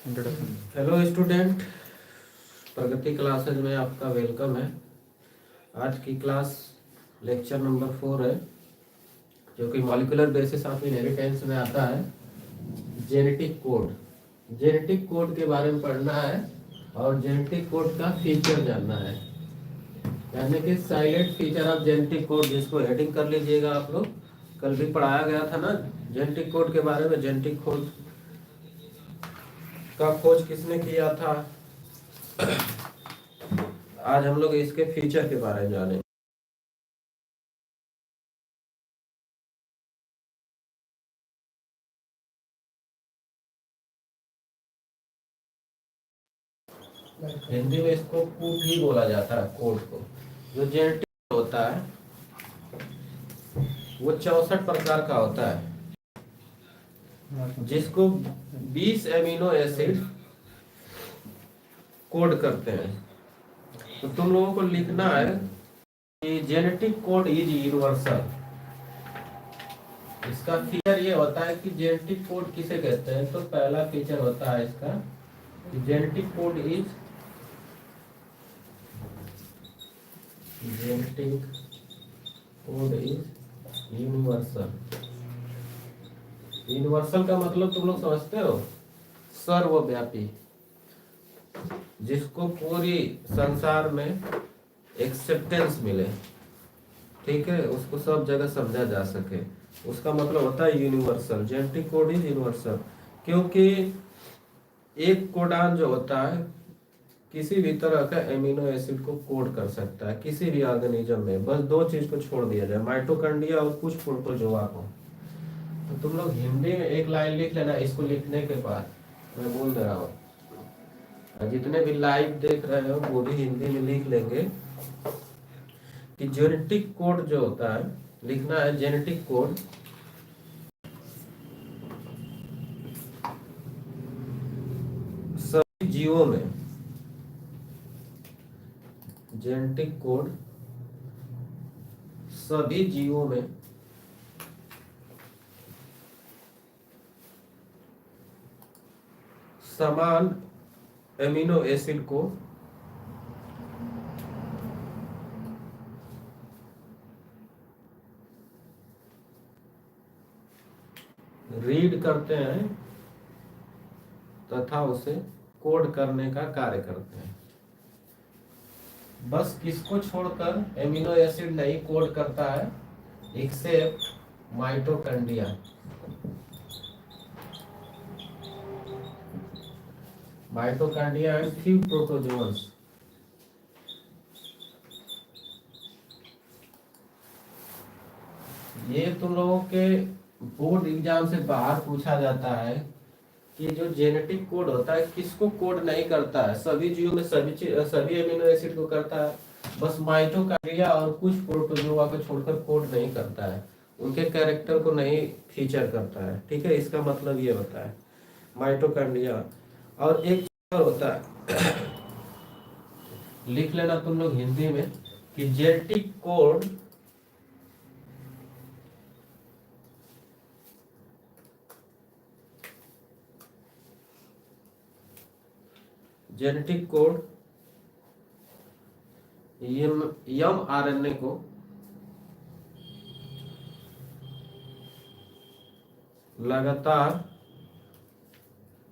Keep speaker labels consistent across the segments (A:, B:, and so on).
A: Introduction.
B: Hello student, प्रगति classes में आपका welcome है। आज की क्लास लेक्चर नंबर 4 है, जो कि मॉलिक्यूलर बेसिस ऑफ इनहेरिटेंस में आता है। जेनेटिक कोड के बारे में पढ़ना है और जेनेटिक कोड का फीचर जानना है, यानी कि silent feature of genetic code, जिसको हेडिंग कर लीजिएगा आप लोग। कल भी पढ़ाया गया था ना जेनेटिक कोड के बारे में। जेनेटिक कोड का खोज किसने किया था? आज हम लोग इसके फीचर के बारे में जानेंगे। हिंदी में इसको कोड ही बोला जाता है। कोड को, जो जेनेटिक होता है वो 64 प्रकार का होता है, जिसको 20 एमिनो एसिड कोड करते हैं। तो तुम लोगों को लिखना है कि जेनेटिक कोड इज यूनिवर्सल। इसका फीचर ये होता है कि जेनेटिक कोड किसे कहते हैं। तो पहला फीचर होता है इसका कि genetic code is universal. Universal का मतलब तुम लोग समझते हो? सर्वव्यापी, जिसको पूरी संसार में एक्सेप्टेंस मिले, ठीक है, उसको सब जगह समझा जा सके, उसका मतलब होता है universal. Genetic code is universal, क्योंकि एक कोडान जो होता है किसी भी तरह का एमिनो एसिड को कोड कर सकता है किसी भी ऑर्गेनिज्म में। बस दो चीज को छोड़ दिया जाए, माइटोकॉन्ड्रिया और कुछ प्रोटोजोआ को। तो तुम लोग हिंदी में एक लाइन लिख लेना। इसको लिखने के बाद मैं बोल दे रहा हूँ, जितने भी लाइव देख रहे हो वो भी हिंदी में लिख लेंगे कि जेनेटिक कोड जो होता है, लिखना है जेनेटिक कोड सभी जीवों में, जेनेटिक कोड सभी जीवों में समान एमिनो एसिड को रीड करते हैं तथा उसे कोड करने का कार्य करते हैं। बस किसको छोड़कर एमिनो एसिड नहीं कोड करता है? Except mitochondria. Mitochondria and few protozoans. ये तुम लोगों के बोर्ड एग्जाम से बाहर पूछा जाता है कि जो जेनेटिक कोड होता है किसको कोड नहीं करता है। सभी जीवों में सभी एमिनो एसिड को करता है, बस माइटोकॉन्ड्रिया और कुछ प्रोटोजोआ को छोड़कर कोड नहीं करता है, उनके कैरेक्टर को नहीं फीचर करता है। ठीक है, इसका मतलब ये होता है माइटोकॉन्ड्रिया। और एक चीज और होता है, लिख लेना तुम लोग हिंदी में कि genetic code genetic code mRNA को लगातार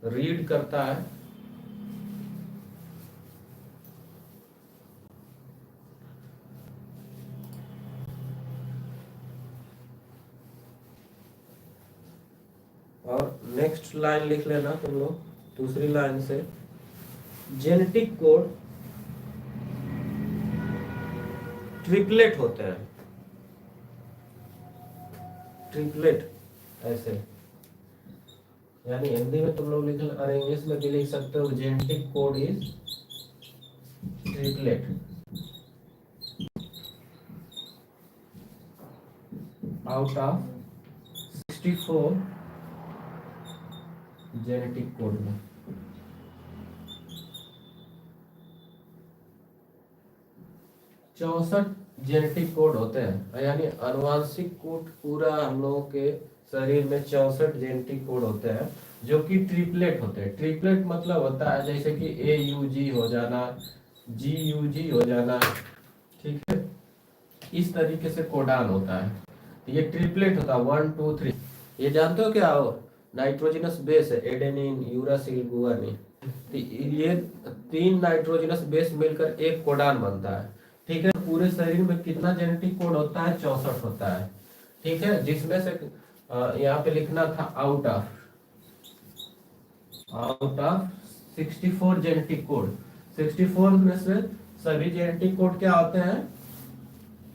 B: रीड करता है और नेक्स्ट लाइन लिख लेना तुम लोग दूसरी लाइन से, जेनेटिक कोड ट्रिपलेट होते हैं। ट्रिपलेट ऐसे, यानी हिंदी में तुम लोग लिख और इंग्लिश में भी लिख सकते हो, genetic code is triplet out of 64 genetic code में। 64 जेनेटिक कोड होते हैं, यानी आनुवांशिक कोड पूरा हम लोगों के शरीर में 64 जेनेटिक कोड होते हैं जो कि ट्रिपलेट होते हैं। ट्रिपलेट मतलब होता है जैसे कि AUG हो जाना, GUG हो जाना, ठीक है, इस तरीके से कोडान होता है। ये ट्रिपलेट होता है, 1 2 3। ये जानते हो क्या हो? नाइट्रोजनस बेस है, एडेनिन, यूरासिल, गुआनिन। तो ये 3 नाइट्रोजनस बेस मिलकर एक कोडान बनता है, ठीक है। पूरे शरीर में कितना जेनेटिक कोड होता है? 64 होता है, ठीक है। जिसमें से यहाँ पे लिखना था आउट ऑफ 64 जेनेटिक कोड। 64 में से सभी जेनेटिक कोड क्या होते हैं?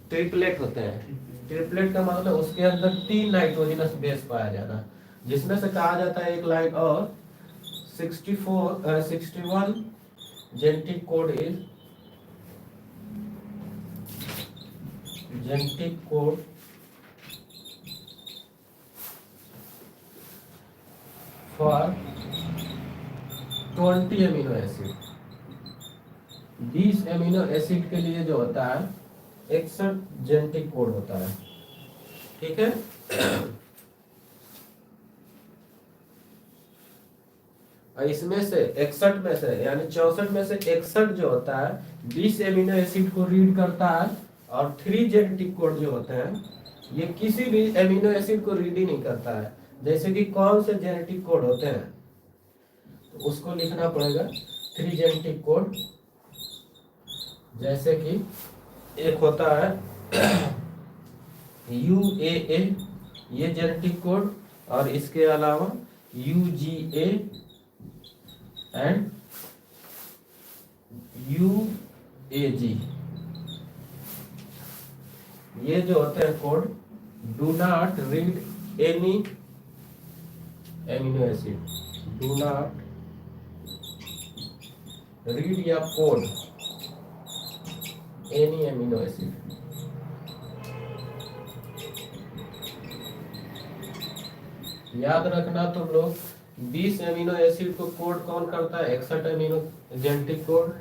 B: ट्रिपलेट होते हैं। ट्रिपलेट का मतलब उसके अंदर 3 नाइट्रोजनस बेस पाया जाना, जिसमें से कहा जाता है एक लाइन और 61 genetic code is genetic code for 20 amino acid. 20 amino acid के लिए जो होता है 61 जेनेटिक कोड होता है, ठीक है। और इसमें से 61 में से यानी 64 में से 61 जो होता है 20 एमिनो एसिड को रीड करता है, और 3 जेनेटिक कोड जो होते हैं ये किसी भी एमिनो एसिड को रीड ही नहीं करता है। जैसे कि कौन से जेनेटिक कोड होते हैं तो उसको लिखना पड़ेगा 3 जेनेटिक कोड। जैसे कि एक होता है UAA, ये जेनेटिक कोड, और इसके अलावा UGA एंड UAG, ये जो होते हैं code do not read any amino acid, do not read या कोड एनी एमिनो एसिड। याद रखना तुम लोग, 20 एमिनो एसिड को कोड कौन करता है? 61 amino genetic code.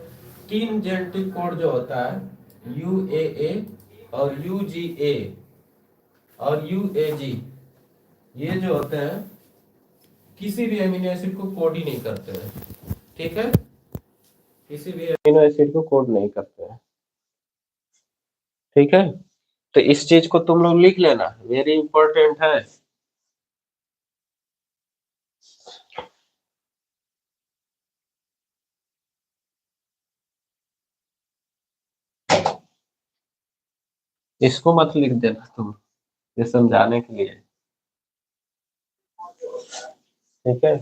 B: 3 genetic code जो होता है UAA और UGA और UAG, ये जो होते हैं किसी भी एमिनो एसिड को कोड ही नहीं करते हैं, ठीक है। किसी भी एमिनो एसिड को कोड नहीं करते हैं, ठीक है। तो इस चीज को तुम लोग लिख लेना, वेरी इंपॉर्टेंट है। इसको मत लिख देना तुम, ये समझाने के लिए, ठीक है।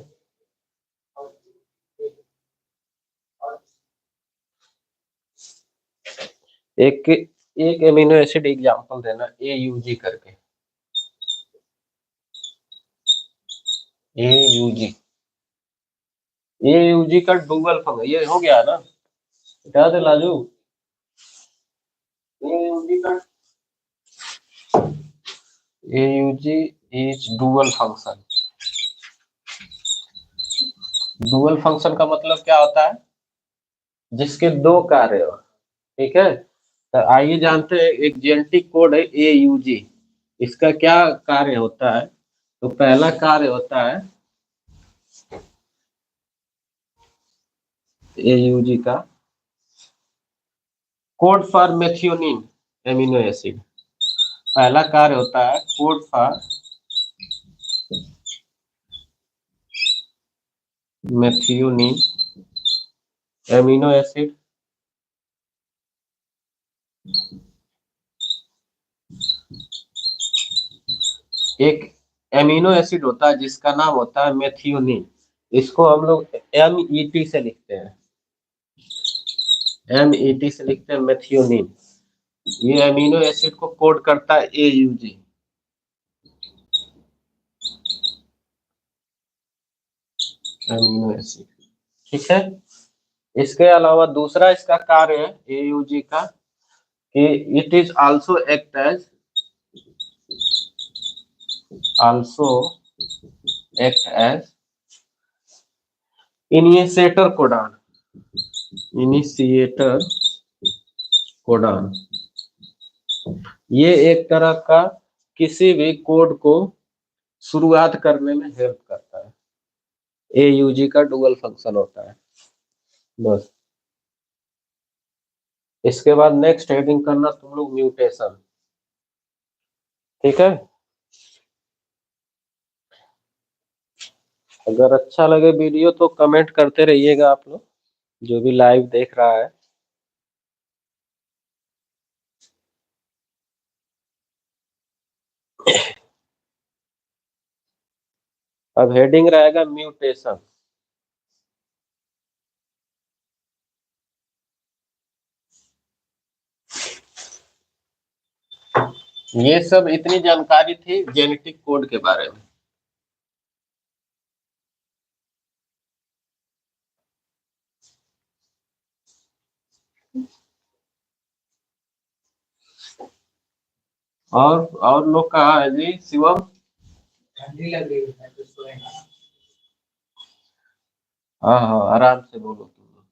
B: एक एक एमिनो एसिड एग्जांपल देना, AUG करके। AUG, AUG का डुअल फंक्शन ये हो गया ना, क्या दे लाजू? AUG का AUG is dual function. Dual function का मतलब क्या होता है? जिसके 2 कार्य हो, ठीक है। तो आइए जानते हैं, एक जेनेटिक कोड है AUG, इसका क्या कार्य होता है? तो पहला कार्य होता है AUG का code for methionine amino acid. पहला कार्य होता है code for methionine amino acid. एक एमिनो एसिड होता है जिसका नाम होता है मेथियोनिन, इसको हम लोग MET से लिखते हैं, MET से लिखते हैं मेथियोनिन। ये एमिनो एसिड को कोड करता है AUG, एमिनो एसिड, ठीक है। इसके अलावा दूसरा इसका कार्य है AUG का कि it is also act as initiator codon, initiator codon. ये एक तरह का किसी भी कोड को शुरुआत करने में हेल्प करता है। AUG का डुअल फंक्शन होता है। बस इसके बाद नेक्स्ट हेडिंग करना तुम लोग म्यूटेशन। ठीक है, अगर अच्छा लगे वीडियो तो कमेंट करते रहिएगा आप लोग, जो भी लाइव देख रहा है। अब हेडिंग रहेगा म्यूटेशन। ये सब इतनी जानकारी थी जेनेटिक कोड के बारे में। और लोग कहाँ है जी? शिवम, ठंडी लग रही है तो सोएगा। हाँ हाँ, आराम से बोलो तुम लोग।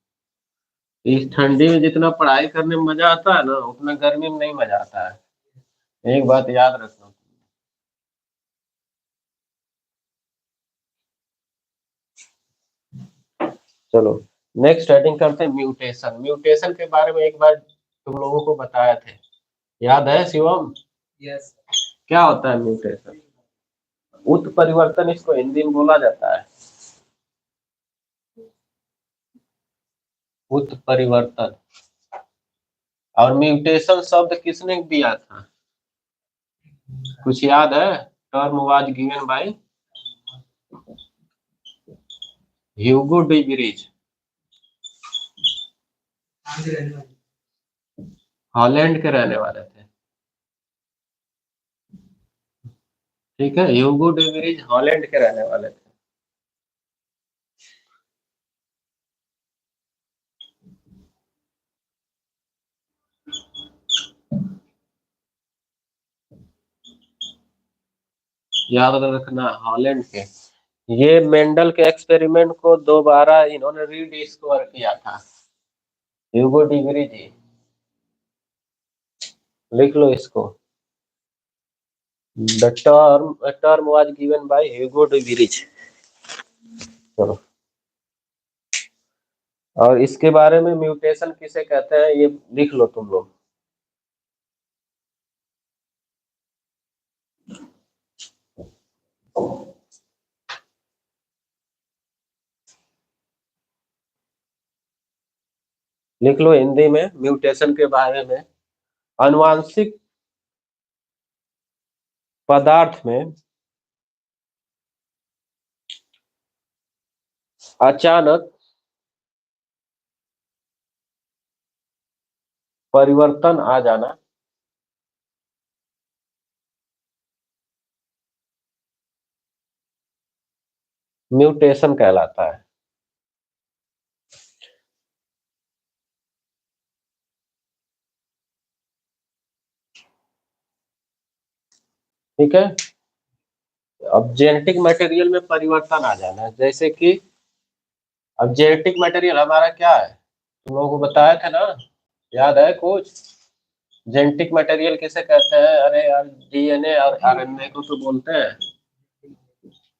B: इस ठंडी में जितना पढ़ाई करने में मजा आता है ना, उतना गर्मी में नहीं मजा आता है। एक बात याद रखना। चलो नेक्स्ट हेडिंग करते हैं म्यूटेशन। म्यूटेशन के बारे में एक बार तुम लोगों को बताया थे, याद है शिवम? यस। क्या होता है म्यूटेशन? उत्परिवर्तन इसको हिंदी में बोला जाता है। उत्परिवर्तन। और म्यूटेशन शब्द किसने दिया था, कुछ याद है? Term was given by Hugo de bridge. Holland के रहने वाले थे। ठीक है, ह्यूगो डी ब्रिज हॉलैंड के रहने वाले थे। याद रखना, हॉलैंड के। ये मेंडल के एक्सपेरिमेंट को दोबारा इन्होंने रीडिस्कवर किया था, ह्यूगो डी ब्रिज जी। लिख लो इसको, the term was given by Hugo de bridge. चलो, और इसके बारे में म्यूटेशन किसे कहते हैं ये लिख लो तुम लोग। लिख लो हिंदी में म्यूटेशन के बारे में। आनुवांशिक पदार्थ में अचानक परिवर्तन आ जाना म्यूटेशन कहलाता है। ठीक है, अब जेनेटिक मटेरियल में परिवर्तन आ जाना है, जैसे कि अब जेनेटिक मटेरियल हमारा क्या है, तुम लोगों को बताया था ना, याद है कुछ? जेनेटिक मटेरियल किसे कहते हैं? अरे यार, DNA और RNA को तो बोलते हैं।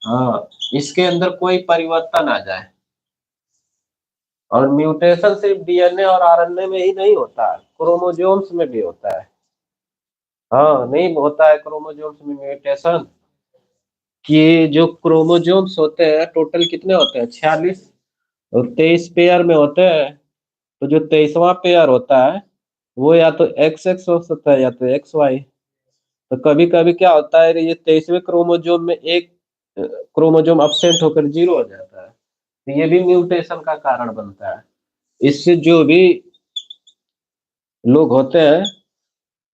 B: हाँ, इसके अंदर कोई परिवर्तन आ जाए। और म्यूटेशन सिर्फ DNA और RNA में ही नहीं होता, क्रोमोसोम्स में भी होता है। हाँ, नहीं होता है क्रोमोसोम्स में म्यूटेशन? कि जो क्रोमोसोम्स होते हैं टोटल कितने होते हैं? 46, और 23 पेयर में होते हैं। तो जो 23वां पेयर होता है वो या तो XX हो सकता है या तो XY। तो कभी कभी क्या होता है, ये 23वें क्रोमोसोम में एक क्रोमोसोम अब्सेंट होकर 0 हो जाता है, तो ये भी म्यूटेशन का कारण बनता है। इससे जो भी लोग होते हैं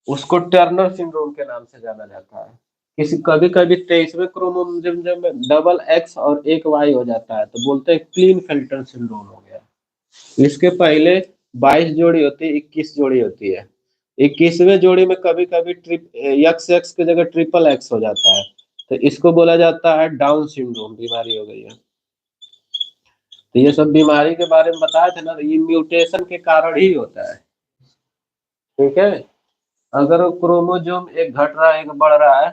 B: उसको टर्नर सिंड्रोम के नाम से जाना जाता है। किसी कभी कभी 23वें क्रोमोसोम में डबल X और एक Y हो जाता है, तो बोलते हैं क्लीन फिल्टर सिंड्रोम हो गया। इसके पहले 22 जोड़ी होती है, 21 जोड़ी होती है। 21वें जोड़ी में कभी कभी XX की जगह XXX हो जाता है, तो इसको बोला जाता है डाउन सिंड्रोम, बीमारी हो गई है। तो ये सब बीमारी के बारे में बताया थे ना, तो ये म्यूटेशन के कारण ही होता है। ठीक है, अगर क्रोमोसोम एक घट रहा है एक बढ़ रहा है,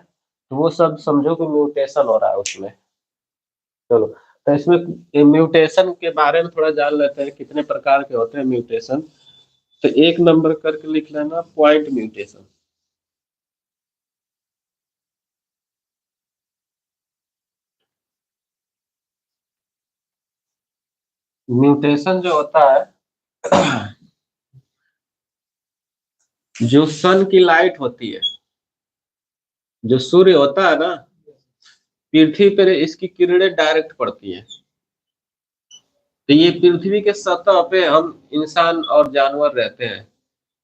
B: तो वो सब समझो कि म्यूटेशन हो रहा है उसमें। चलो, तो इसमें म्यूटेशन के बारे में थोड़ा जान लेते हैं, कितने प्रकार के होते हैं म्यूटेशन। तो एक नंबर करके लिख लेना, पॉइंट म्यूटेशन। म्यूटेशन जो होता है, जो सन की लाइट होती है, जो सूर्य होता है ना, पृथ्वी पर इसकी किरणें डायरेक्ट पड़ती है। तो ये पृथ्वी के सतह पे हम इंसान और जानवर रहते हैं,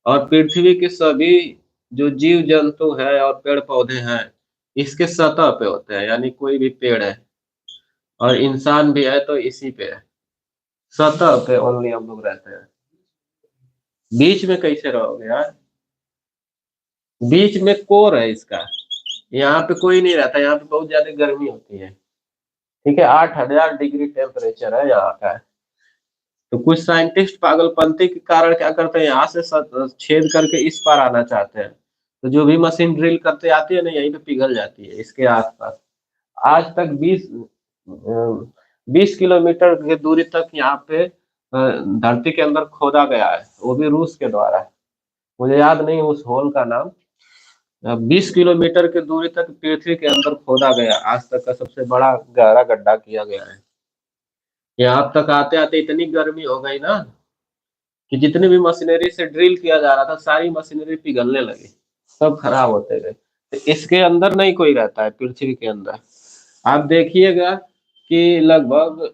B: और पृथ्वी के सभी जो जीव जंतु हैं और पेड़ पौधे हैं, इसके सतह पे होते हैं। यानी कोई भी पेड़ है और इंसान भी है तो इसी पे है, सतह पे ओनली हम लोग रहते हैं। बीच में कैसे रहोगे यार? बीच में कोर है इसका, यहाँ पे कोई नहीं रहता, यहाँ पे बहुत ज्यादा गर्मी होती है। ठीक है, 8,000 डिग्री टेम्परेचर है यहाँ का। तो कुछ साइंटिस्ट पागलपंती के कारण क्या करते हैं, यहाँ से छेद करके इस पार आना चाहते हैं। तो जो भी मशीन ड्रिल करते आती है ना, यहीं पे पिघल जाती है इसके आसपास। आज तक 20 किलोमीटर की दूरी तक यहाँ पे धरती के अंदर खोदा गया है, वो भी रूस के द्वारा। मुझे याद नहीं उस होल का नाम। 20 किलोमीटर की दूरी तक पृथ्वी के अंदर खोदा गया, आज तक का सबसे बड़ा गहरा गड्ढा किया गया है। यहाँ तक आते आते इतनी गर्मी हो गई ना, कि जितनी भी मशीनरी से ड्रिल किया जा रहा था, सारी मशीनरी पिघलने लगी, सब खराब होते गए। तो इसके अंदर नहीं कोई रहता है, पृथ्वी के अंदर। आप देखिएगा कि लगभग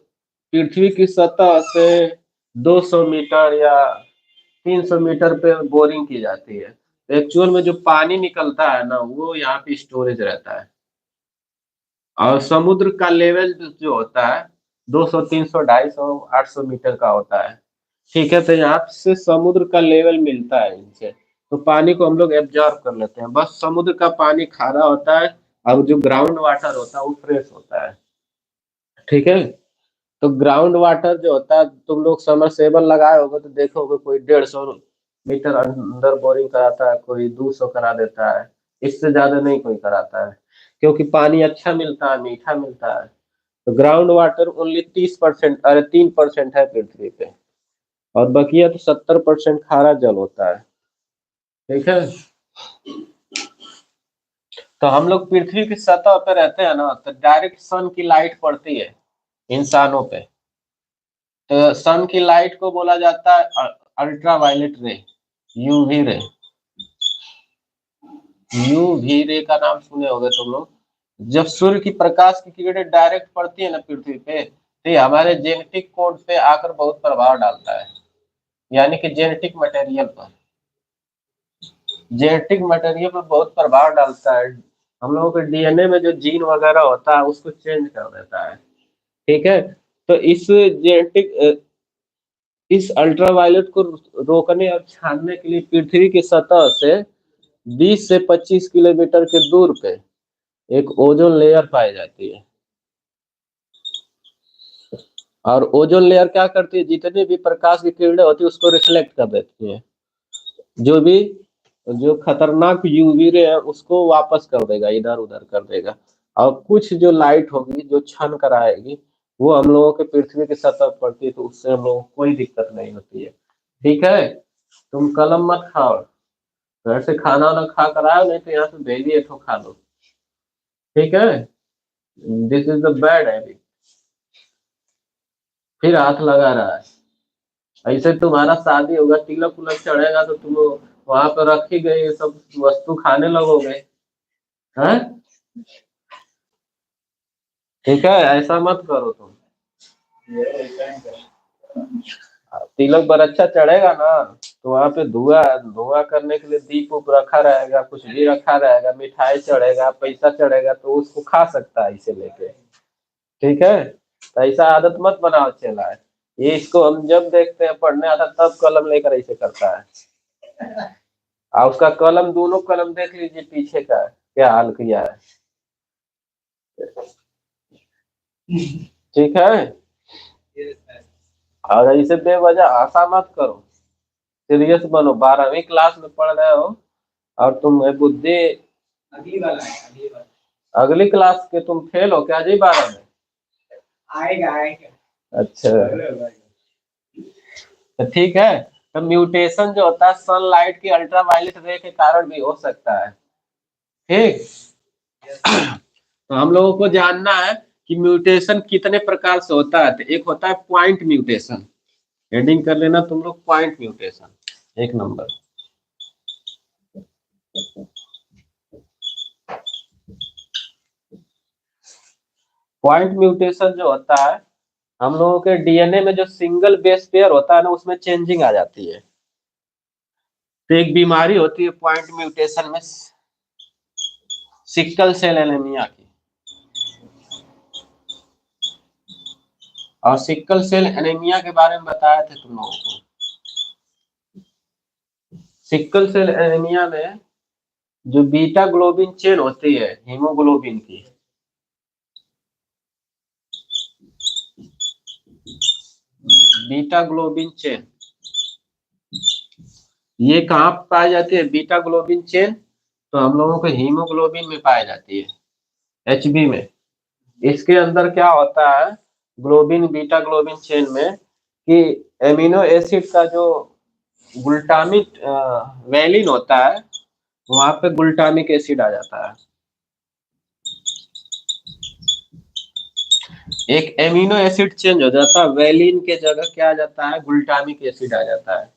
B: पृथ्वी की सतह से 200 मीटर या 300 मीटर पे बोरिंग की जाती है। एक्चुअल में जो पानी निकलता है ना, वो यहाँ पे स्टोरेज रहता है। और समुद्र का लेवल जो होता है 200, 300, 250, 800 मीटर का होता है। ठीक है, तो यहाँ से समुद्र का लेवल मिलता है इनसे, तो पानी को हम लोग एब्जॉर्ब कर लेते हैं। बस समुद्र का पानी खारा होता है, और जो ग्राउंड वाटर होता है वो फ्रेश होता है। ठीक है, तो ग्राउंड वाटर जो होता है, तुम लोग समरसेबल लगाए होगे तो देखोगे, कोई 150 मीटर अंदर बोरिंग कराता है, कोई 200 करा देता है। इससे ज्यादा नहीं कोई कराता है, क्योंकि पानी अच्छा मिलता है, मीठा मिलता है। तो ग्राउंड वाटर ओनली 30%, अरे 3% है पृथ्वी पे, और बकिया तो 70% खारा जल होता है। ठीक है, तो हम लोग पृथ्वी की सतह पे रहते हैं ना, तो डायरेक्ट सन की लाइट पड़ती है इंसानों पे। तो सन की लाइट को बोला जाता है अल्ट्रा वायलेट रे, यूवी रे। यूवी रे का नाम सुने होंगे तुम लोग। जब सूर्य की प्रकाश की किरणें डायरेक्ट पड़ती है ना पृथ्वी पे, तो ये हमारे जेनेटिक कोड पे आकर बहुत प्रभाव डालता है। यानी कि जेनेटिक मटेरियल पर बहुत प्रभाव डालता है। हम लोगों के डीएनए में जो जीन वगैरह होता है उसको चेंज कर देता है। ठीक है, तो इस अल्ट्रावायलेट को रोकने और छानने के लिए पृथ्वी की सतह से 20 से 25 किलोमीटर के दूर पे एक ओजोन लेयर पाई जाती है। और ओजोन लेयर क्या करती है, जितने भी प्रकाश की किरणें होती है उसको रिफ्लेक्ट कर देती है। जो भी जो खतरनाक यूवी रे है उसको वापस कर देगा, इधर उधर कर देगा। और कुछ जो लाइट होगी जो छन कर आएगी, वो हम लोगों के पृथ्वी की सतह पर पड़ती है, तो उससे हम लोगों को कोई दिक्कत नहीं होती है। ठीक है, तुम कलम मत खाओ, घर से खाना वाना खा कर आओ, नहीं तो यहाँ से भेजिए एक ठो खा लो। ठीक है, this is the bad habit. फिर हाथ लगा रहा है। ऐसे तुम्हारा शादी होगा, तिलक उलक चढ़ेगा, तो तुम वहां पर रखी गई ये सब वस्तु खाने लगोगे। हैं? ठीक है, ऐसा मत करो तुम। तिलक पर अच्छा चढ़ेगा ना, तो वहां पे धुआं धुआं करने के लिए दीप उप रखा रहेगा, कुछ भी रखा रहेगा, मिठाई चढ़ेगा, पैसा चढ़ेगा, तो उसको खा सकता है इसे लेके। ठीक है, तो ऐसा आदत मत बनाओ चला है। ये इसको हम जब देखते हैं पढ़ने आता तब कलम लेकर ऐसे करता है। और उसका कलम, दोनों कलम देख लीजिए पीछे का क्या हाल किया है। ठीक है, और ऐसे बेवजह आशा मत करो, सीरियस बनो। 12वीं क्लास में पढ़ रहे हो और तुम बुद्धि। अगली क्लास के तुम फेल हो क्या जी 12 में?
A: आएगा आएगा।
B: अच्छा तो ठीक है। तो म्यूटेशन जो होता है सनलाइट की अल्ट्रावायलेट रे के कारण भी हो सकता है। ठीक। तो हम लोगों को जानना है कि म्यूटेशन कितने प्रकार से होता है। तो एक होता है पॉइंट म्यूटेशन। हेडिंग कर लेना तुम लोग, point mutation 1 number. Point mutation जो होता है, हम लोगों के डीएनए में जो सिंगल बेस पेयर होता है ना, उसमें चेंजिंग आ जाती है। तो एक बीमारी होती है पॉइंट म्यूटेशन में, सिकल सेल एनीमिया की। और सिकल सेल एनीमिया के बारे में बताया थे तुम लोगों को। सिकल सेल एनीमिया में जो बीटा ग्लोबिन चेन होती है हीमोग्लोबिन की, बीटा ग्लोबिन चेन, ये कहाँ पाई जाती है बीटा ग्लोबिन चेन? तो हम लोगों को हीमोग्लोबिन में पाई जाती है, एचबी में। इसके अंदर क्या होता है ग्लोबिन बीटा ग्लोबिन चेन में, कि एमिनो एसिड का जो ग्लूटामिक वैलिन होता है, वहां पे ग्लूटामिक एसिड आ जाता है। एक एमिनो एसिड चेंज हो जाता है, वैलिन के जगह क्या आ जाता है ग्लूटामिक एसिड आ जाता है।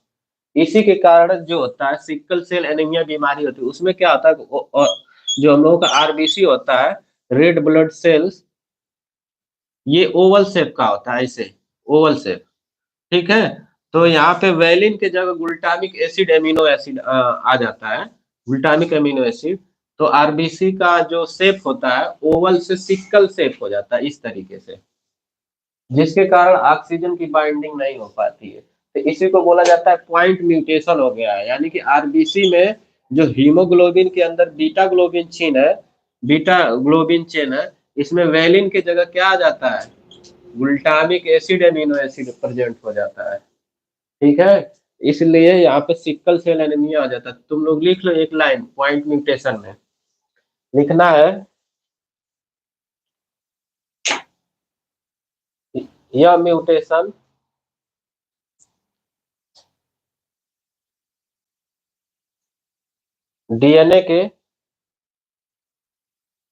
B: इसी के कारण जो होता है सिकल सेल एनीमिया बीमारी होती है, उसमें क्या होता है जो हम लोगों का आरबीसी होता है, रेड ब्लड सेल्स, ये ओवल शेप का होता है, ऐसे ओवल शेप। ठीक है। तो यहाँ पे वैलिन के जगह ग्लूटामिक एसिड एमिनो एसिड आ जाता है, ग्लूटामिक एमिनो एसिड। तो आरबीसी का जो शेप होता है ओवल से सिकल शेप हो जाता है इस तरीके से, जिसके कारण ऑक्सीजन की बाइंडिंग नहीं हो पाती है। तो इसी को बोला जाता है पॉइंट म्यूटेशन हो गया है। यानी कि आरबीसी में जो हीमोग्लोबिन के अंदर बीटा ग्लोबिन चेन है, बीटा ग्लोबिन चेन है, इसमें वैलिन की जगह क्या आ जाता है glutamic acid amino acid present हो जाता है। ठीक है। इसलिए यहाँ पे सिकल सेल एनीमिया आ जाता है। तुम लोग लिख लो एक लाइन पॉइंट म्यूटेशन में लिखना है, यह म्यूटेशन डीएनए के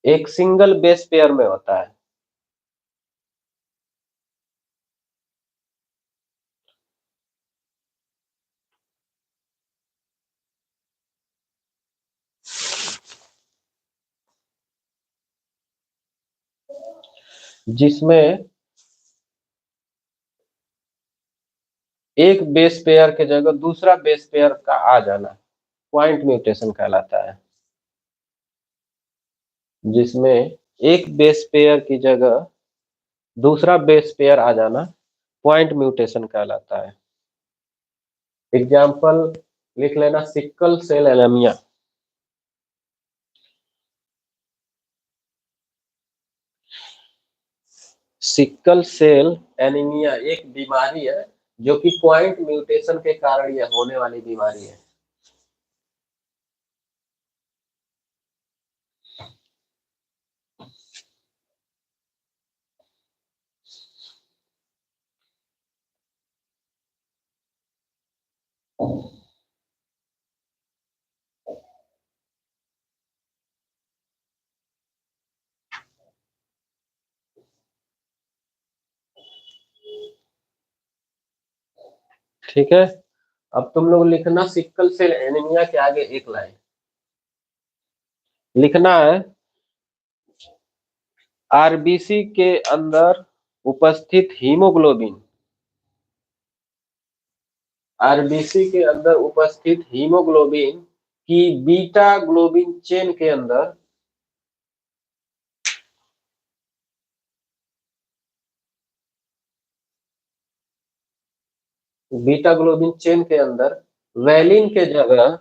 B: एक सिंगल बेस पेयर में होता है। जिसमें एक बेस पेयर के जगह दूसरा बेस पेयर का आ जाना पॉइंट म्यूटेशन कहलाता है। जिसमें एक बेस पेयर की जगह दूसरा बेस पेयर आ जाना पॉइंट म्यूटेशन कहलाता है। एग्जाम्पल लिख लेना sickle cell anaemia. Sickle cell anaemia एक बीमारी है जो कि पॉइंट म्यूटेशन के कारण यह होने वाली बीमारी है। ठीक है। अब तुम लोग लिखना सिकल सेल एनीमिया के आगे एक लाइन लिखना है, आरबीसी के अंदर उपस्थित हीमोग्लोबिन, आरबीसी के अंदर उपस्थित हीमोग्लोबिन की बीटा ग्लोबिन चेन के अंदर बीटा ग्लोबिन चेन के अंदर वैलिन के जगह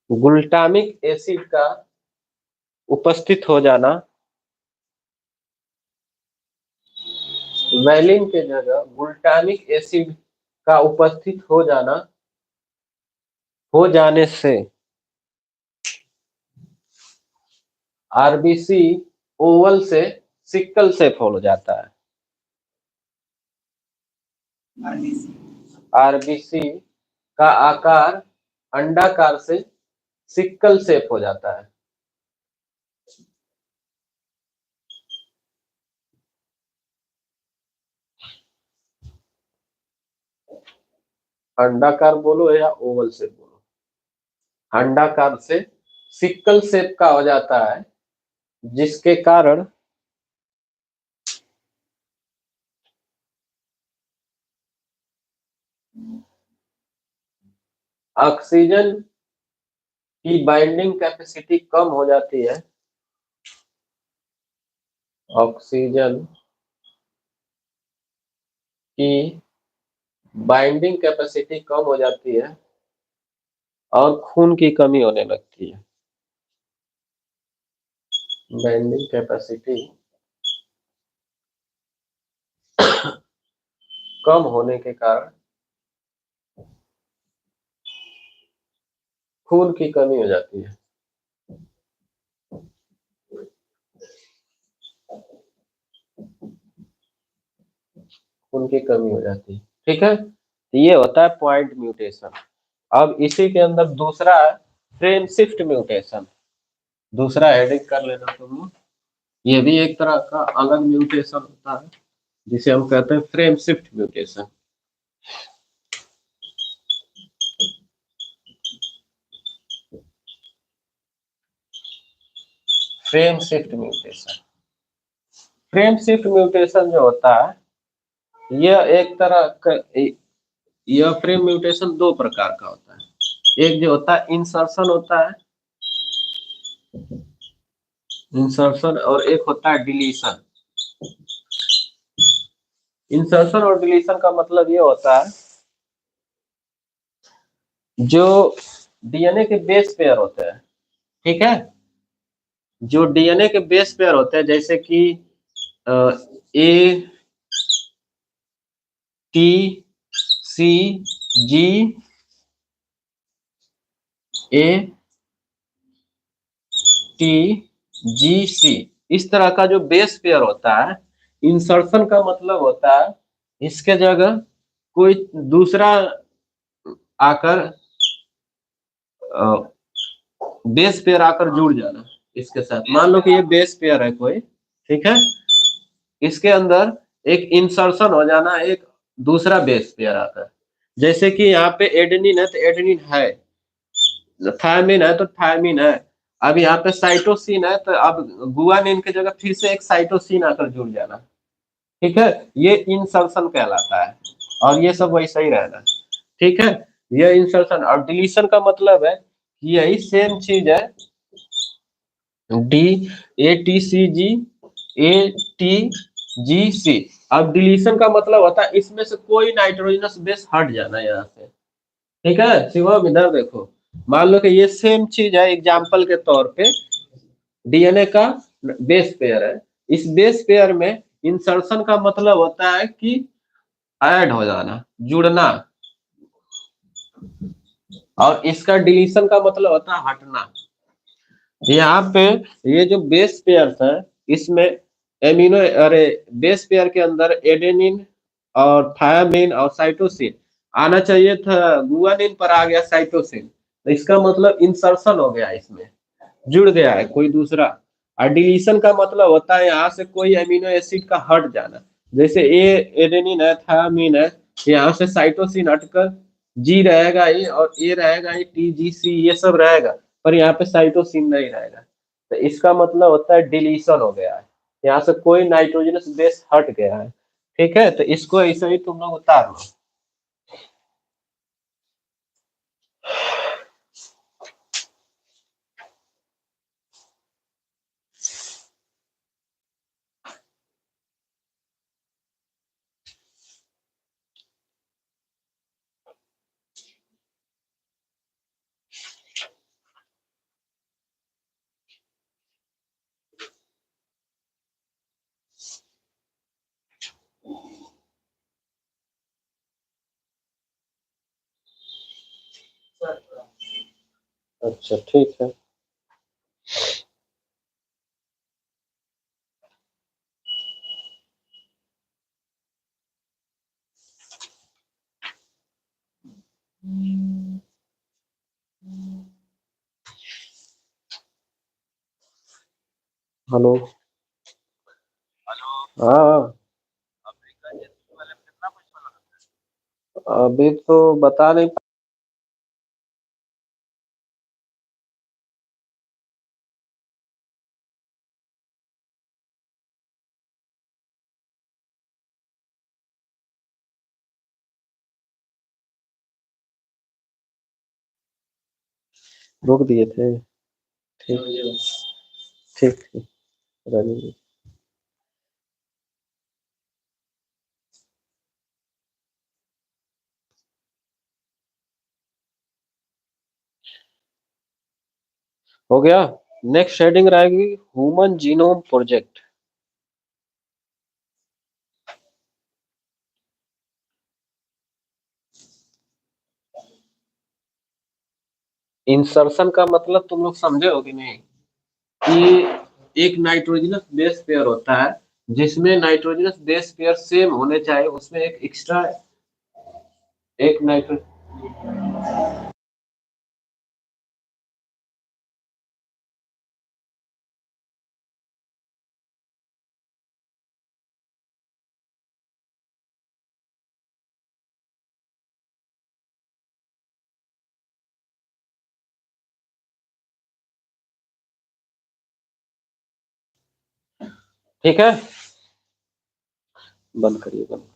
B: ग्लूटामिक एसिड का उपस्थित हो जाना, वैलिन के जगह ग्लूटामिक एसिड का उपस्थित हो जाना, हो जाने से आरबीसी ओवल से सिक्कल शेप हो जाता है। आरबीसी का आकार अंडाकार से सिक्कल शेप हो जाता है। अंडाकार बोलो या ओवल शेप बोलो, अंडाकार से सिक्कल शेप का हो जाता है, जिसके कारण ऑक्सीजन की बाइंडिंग कैपेसिटी कम हो जाती है। ऑक्सीजन की बाइंडिंग कैपेसिटी कम हो जाती है और खून की कमी होने लगती है। बाइंडिंग कैपेसिटी कम होने के कारण खून की कमी हो जाती है। खून की कमी हो जाती है, ठीक है। ये होता है पॉइंट म्यूटेशन। अब इसी के अंदर दूसरा है फ्रेम शिफ्ट म्यूटेशन। दूसरा हेडिंग कर लेना तुम लोग। ये भी एक तरह का अलग म्यूटेशन होता है, जिसे हम कहते हैं frame shift mutation. Frame shift mutation, frame shift mutation जो होता है यह एक तरह का, यह फ्रेम म्यूटेशन दो प्रकार का होता है। एक जो होता है इंसर्शन होता है, इंसर्शन, और एक होता है डिलीशन। इंसर्शन और डिलीशन का मतलब ये होता है जो डीएनए के बेस पेयर होते हैं, ठीक है, जो डीएनए के बेस पेयर होते हैं, जैसे कि ए T C G A T G सी, इस तरह का जो बेस पेयर होता है, इंसर्शन का मतलब होता है इसके जगह कोई दूसरा आकर बेस पेयर आकर जुड़ जाना इसके साथ। मान लो कि ये बेस पेयर है कोई, ठीक है, इसके अंदर एक इंसर्शन हो जाना, एक दूसरा बेस पेयर आकर। जैसे कि यहाँ पे एडेनिन है तो एडेनिन है, थायमिन है तो थायमिन है। अब यहाँ पे साइटोसिन है तो अब गुआनिन की जगह फिर से एक साइटोसिन आकर जुड़ जाना, ठीक है, ये इंसर्शन कहलाता है। और ये सब वैसा ही रहना, ठीक है। ये इंसर्शन। और डिलीशन का मतलब है कि यही सेम चीज है, D A T C G A T G C. अब डिलीशन का मतलब होता है इसमें से कोई नाइट्रोजनस बेस हट जाना यहाँ से, ठीक है। शिवम इधर देखो, मान लो कि ये सेम चीज है, एग्जाम्पल के तौर पे डीएनए का बेस पेयर है। इस बेस पेयर में इंसर्शन का मतलब होता है कि ऐड हो जाना, जुड़ना, और इसका डिलीशन का मतलब होता है हटना। यहाँ पे ये जो बेस पेयर है इसमें एमिनो, अरे बेस पेयर के अंदर एडेनिन और थायामिन और साइटोसिन आना चाहिए था, गुआनिन पर आ गया साइटोसिन, तो इसका मतलब इंसर्शन हो गया, इसमें जुड़ गया है कोई दूसरा। और डिलीशन का मतलब होता है यहाँ से कोई एमिनो एसिड का हट जाना। जैसे ए एडेनिन है, थायामिन है, यहाँ से साइटोसिन हटकर जी रहेगा ये, और ए रहेगा ये, टी जी सी ये सब रहेगा, पर यहाँ पे साइटोसिन नहीं रहेगा, तो इसका मतलब होता है डिलीशन हो गया है, यहाँ से कोई नाइट्रोजनस बेस हट गया है, ठीक है। तो इसको ऐसे ही तुम लोग उतार लो। अच्छा ठीक है। हेलो। हाँ, अभी तो बता नहीं रोक दिए थे। ठीक, ठीक ठीक, रहने दो। हो गया। नेक्स्ट हेडिंग रहेगी ह्यूमन जीनोम प्रोजेक्ट। इंसर्शन का मतलब तुम लोग समझे हो कि नहीं, कि एक नाइट्रोजनस बेस पेयर होता है जिसमें नाइट्रोजनस बेस पेयर सेम होने चाहिए, उसमें एक एक्स्ट्रा एक नाइट्रो ठीक है, बंद करिए बंद।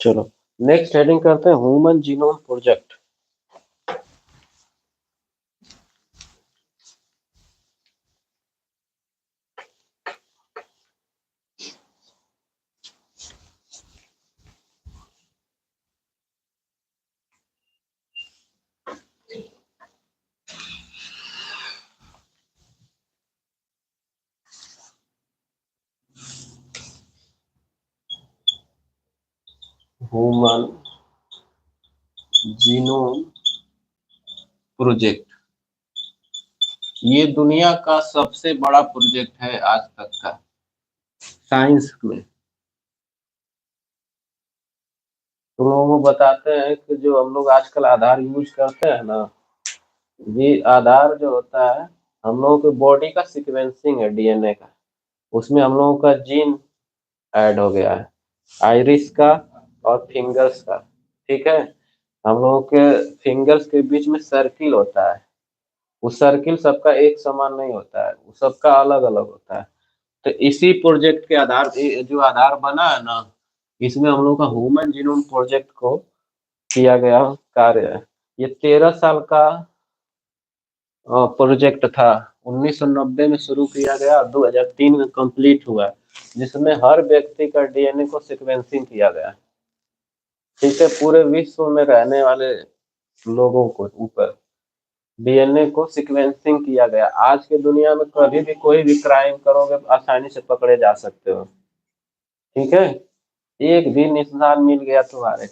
B: चलो नेक्स्ट हेडिंग करते हैं human genome project. Human genome project ये दुनिया का सबसे बड़ा प्रोजेक्ट है आज तक का साइंस में। तो लोगों को बताते हैं कि जो हम लोग आजकल आधार यूज करते हैं ना, ये आधार जो होता है हम लोगों के बॉडी का सीक्वेंसिंग है, डीएनए का। उसमें हम लोगों का जीन ऐड हो गया है, आइरिस का और फिंगर्स का। ठीक है, हम लोगों के फिंगर्स के बीच में सर्किल होता है, वो सर्किल सबका एक समान नहीं होता है, वो सबका अलग अलग होता है। तो इसी प्रोजेक्ट के आधार जो आधार बना है ना, इसमें हम लोग का ह्यूमन जीनोम प्रोजेक्ट को किया गया कार्य है। ये 13 साल का प्रोजेक्ट था।
C: 1990 में शुरू किया गया और 2003 में कंप्लीट हुआ, जिसमें हर व्यक्ति का डीएनए को सीक्वेंसिंग किया गया। ठीक है, पूरे विश्व में रहने वाले लोगों को ऊपर डीएनए को सीक्वेंसिंग किया गया। आज के दुनिया में कभी भी कोई भी क्राइम करोगे आसानी से पकड़े जा सकते हो। ठीक है, एक भी निशान मिल गया तुम्हारे